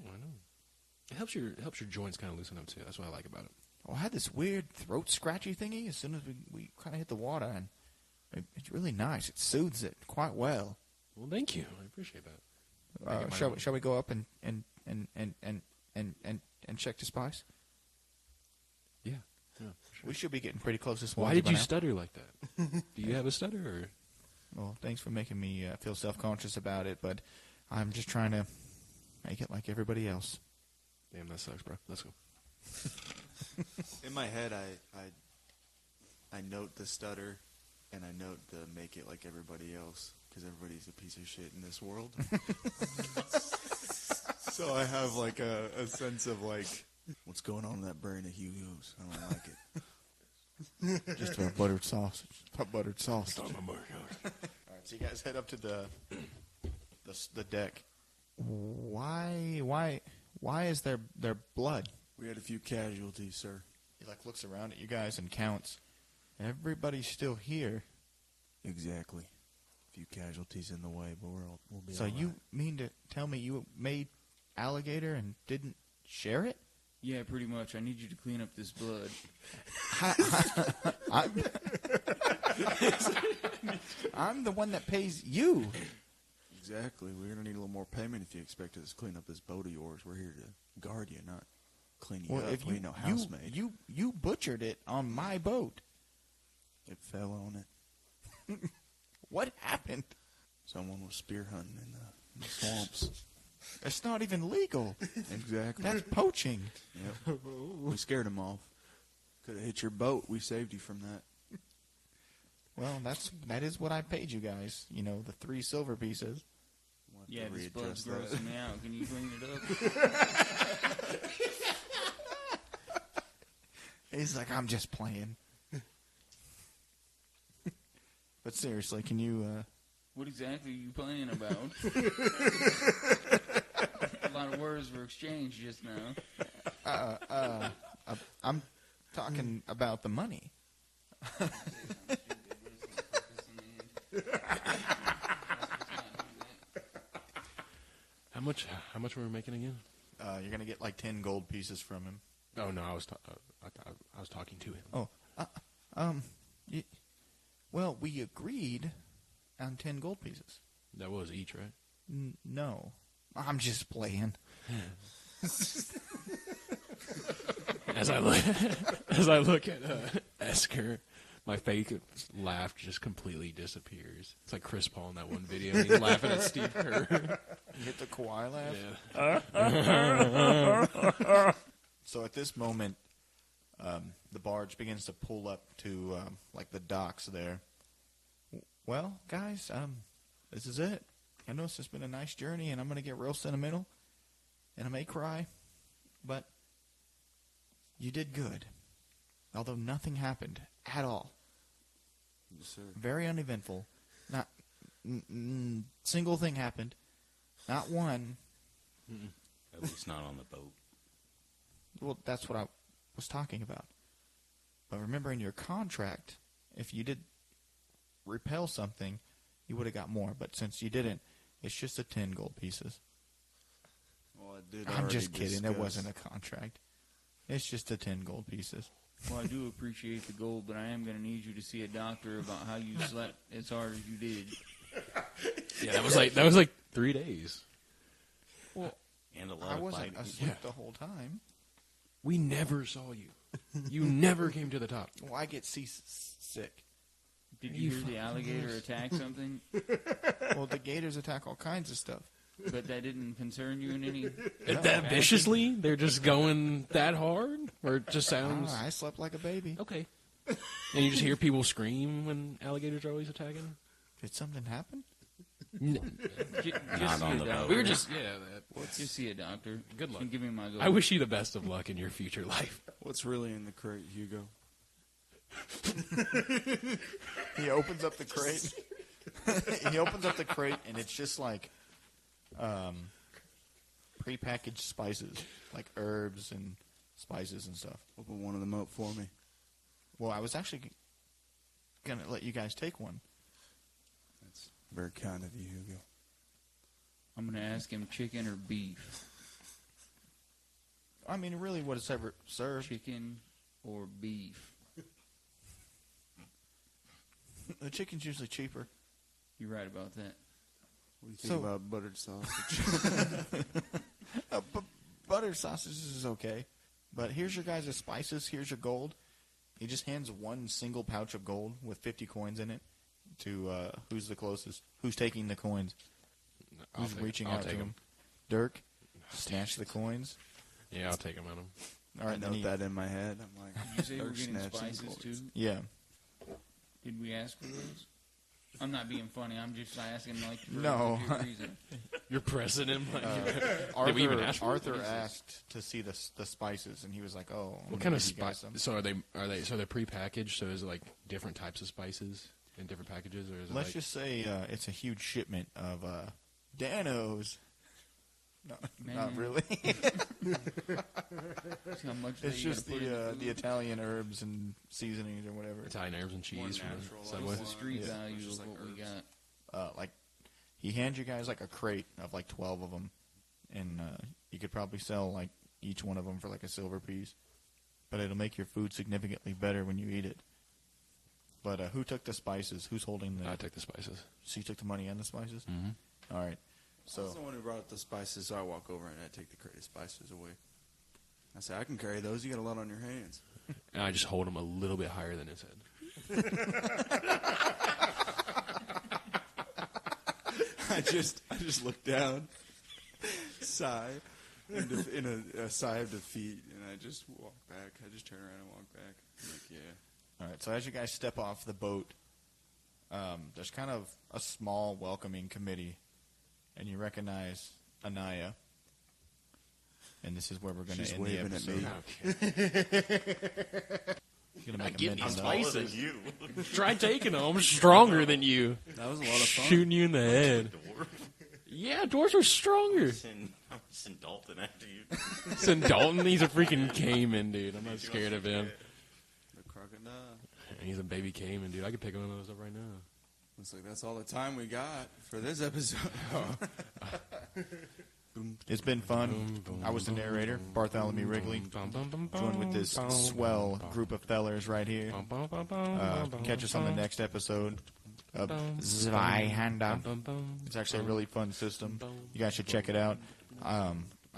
It helps your joints kind of loosen up too. That's what I like about it. Oh, I had this weird throat scratchy thingy as soon as we kind of hit the water, and it's really nice. It soothes it quite well. Well, thank you. I appreciate that. Shall we go up and check the spice? Yeah. For sure. We should be getting pretty close this Why morning did you by now. stutter like that? Do you have a stutter? Or? Well, thanks for making me feel self-conscious about it, but I'm just trying to make it like everybody else. Damn, that sucks, bro. Let's go. In my head, I note the stutter, and I note the make it like everybody else, because everybody's a piece of shit in this world. So I have like a sense of like, what's going on in that brain of Hugo's? I don't like it. Just about buttered sausage. Buttered sausage. Talking about burgers. All right, so you guys head up to the deck. Why is there blood? We had a few casualties, sir. He like looks around at you guys and counts. Everybody's still here. Exactly. A few casualties in the way, but we'll be So all you right. mean to tell me you made alligator and didn't share it? Yeah, pretty much. I need you to clean up this blood. I'm the one that pays you. Exactly. We're going to need a little more payment if you expect us to clean up this boat of yours. We're here to guard you, not clean you up. If We ain't no housemaid. you butchered it on my boat. It fell on it. What happened? Someone was spear hunting in the swamps. It's not even legal. Exactly. That's poaching. Yep. We scared him off. Could have hit your boat. We saved you from that. Well, that is what I paid you guys. You know, the 3 silver pieces. We'll have Yeah, to this blood's readjust grossing me out. Can you clean it up? He's like, I'm just playing. But seriously, can you? What exactly are you playing about? A lot of words were exchanged just now. I'm talking about the money. How much were we making again? You're gonna get like 10 gold pieces from him. Oh no, I was talking to him. Oh, well, we agreed on 10 gold pieces. That was each, right? No, I'm just playing. As I look at Esker, my fake laugh just completely disappears. It's like Chris Paul in that one video. He's laughing at Steve Kerr. You hit the Kawhi laugh. Yeah. So at this moment, the barge begins to pull up to like the docks there. Well, guys, this is it. I know it's just been a nice journey, and I'm gonna get real sentimental, and I may cry, but you did good. Although nothing happened at all. Yes, sir. Very uneventful. Not single thing happened. Not one. At least not on the boat. Well, that's what I was talking about. But remember, in your contract, if you did repel something, you would have got more. But since you didn't, it's just the 10 gold pieces. Well, I did. I'm already just kidding. There discuss- wasn't a contract. It's just the 10 gold pieces. Well, I do appreciate the gold, but I am going to need you to see a doctor about how you slept as hard as you did. Yeah, that was like 3 days. Well, And a lot I of wasn't fighting. asleep the whole time. We never saw you. You never came to the top. Well, I get seasick. Did you hear the alligator attack something? Well, the gators attack all kinds of stuff. But that didn't concern you in any... That viciously? They're just going that hard? Or it just sounds... I slept like a baby. Okay. And you just hear people scream when alligators are always attacking? Did something happen? Not on the boat. We were just... Yeah, Just see a doctor. Good luck. And give me my gold. I wish you the best of luck in your future life. What's really in the crate, Hugo? He opens up the crate. He opens up the crate, and it's just like prepackaged spices, like herbs and spices and stuff. Open one of them up for me. Well, I was actually going to let you guys take one. That's very kind of you, Hugo. I'm going to ask him chicken or beef. I mean, really, what it's ever served. Chicken or beef. The chicken's usually cheaper. You're right about that. What do you think So- about buttered sausage? Butter sausages is okay. But here's your guys' spices. Here's your gold. He just hands one single pouch of gold with 50 coins in it to who's the closest. Who's taking the coins? Who's reaching I'll out to take him? Dirk? Snatch the coins. Yeah, I'll take them on him. All I right, then note he- that in my head. I'm like, Did you say we're Dirk getting snatching spices coins. too? Yeah. Did we ask for those? I'm not being funny. I'm just asking like for No. a legit reason. You're pressing him. Like, did we even ask for it? Arthur What is this? asked to see the spices, and he was like, "Oh, I'm What gonna kind of give you guys spice? some." So are they prepackaged? So is it like different types of spices in different packages, or is it Let's like just say it's a huge shipment of Danos. No, not Man. really. See how much It's you just gotta put in the food? Italian herbs and seasonings or whatever. Italian herbs and cheese from natural, the like Subway? What's the street Yeah. value Just of like what we herbs. got? Like he hands you guys like a crate of like 12 of them, and you could probably sell like each one of them for like a silver piece. But it'll make your food significantly better when you eat it. But who took the spices? Who's holding the? I took the spices. So you took the money and the spices? Mm-hmm. All right. I So was the one who brought up the spices, so I walk over and I take the crate of spices away. I say, I can carry those. You got a lot on your hands. And I just hold him a little bit higher than his head. I just look down, sigh, in a sigh of defeat, and I just walk back. I just turn around and walk back. I'm like, yeah. all right. So as you guys step off the boat, there's kind of a small welcoming committee, and you recognize Anaya. And this is where we're going to She's end the waving at episode. me. You're gonna make Give a me mental some note. spices. Try taking them. I'm stronger than you. That was a lot of fun. Shooting you in the head. Yeah, dwarves are stronger. Send Dalton after you. Send Dalton. He's a freaking caiman, dude. I'm not scared of him. The crocodile. He's a baby caiman, dude. I could pick one of those up right now. Looks like that's all the time we got for this episode. It's been fun. I was the narrator, Bartholomew Wrigley, joined with this swell group of fellers right here. Catch us on the next episode of Zweihander. It's actually a really fun system. You guys should check it out. I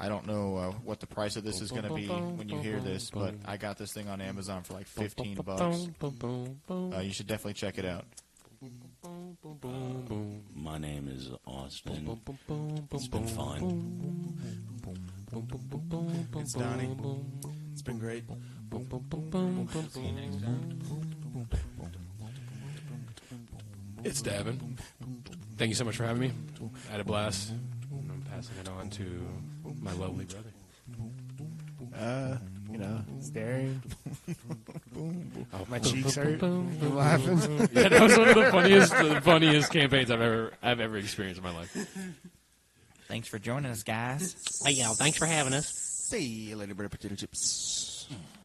don't know what the price of this is going to be when you hear this, but I got this thing on Amazon for like $15. You should definitely check it out. My name is Austin. It's been fun. It's Donnie. It's been great. See you next time. It's Davon. Thank you so much for having me. I had a blast. And I'm passing it on to my lovely brother. It's Darion. My cheeks hurt from laughing. Yeah, that was one of the funniest campaigns I've ever experienced in my life. Thanks for joining us, guys. Hey, y'all. Thanks for having us. See you later, brother potato chips.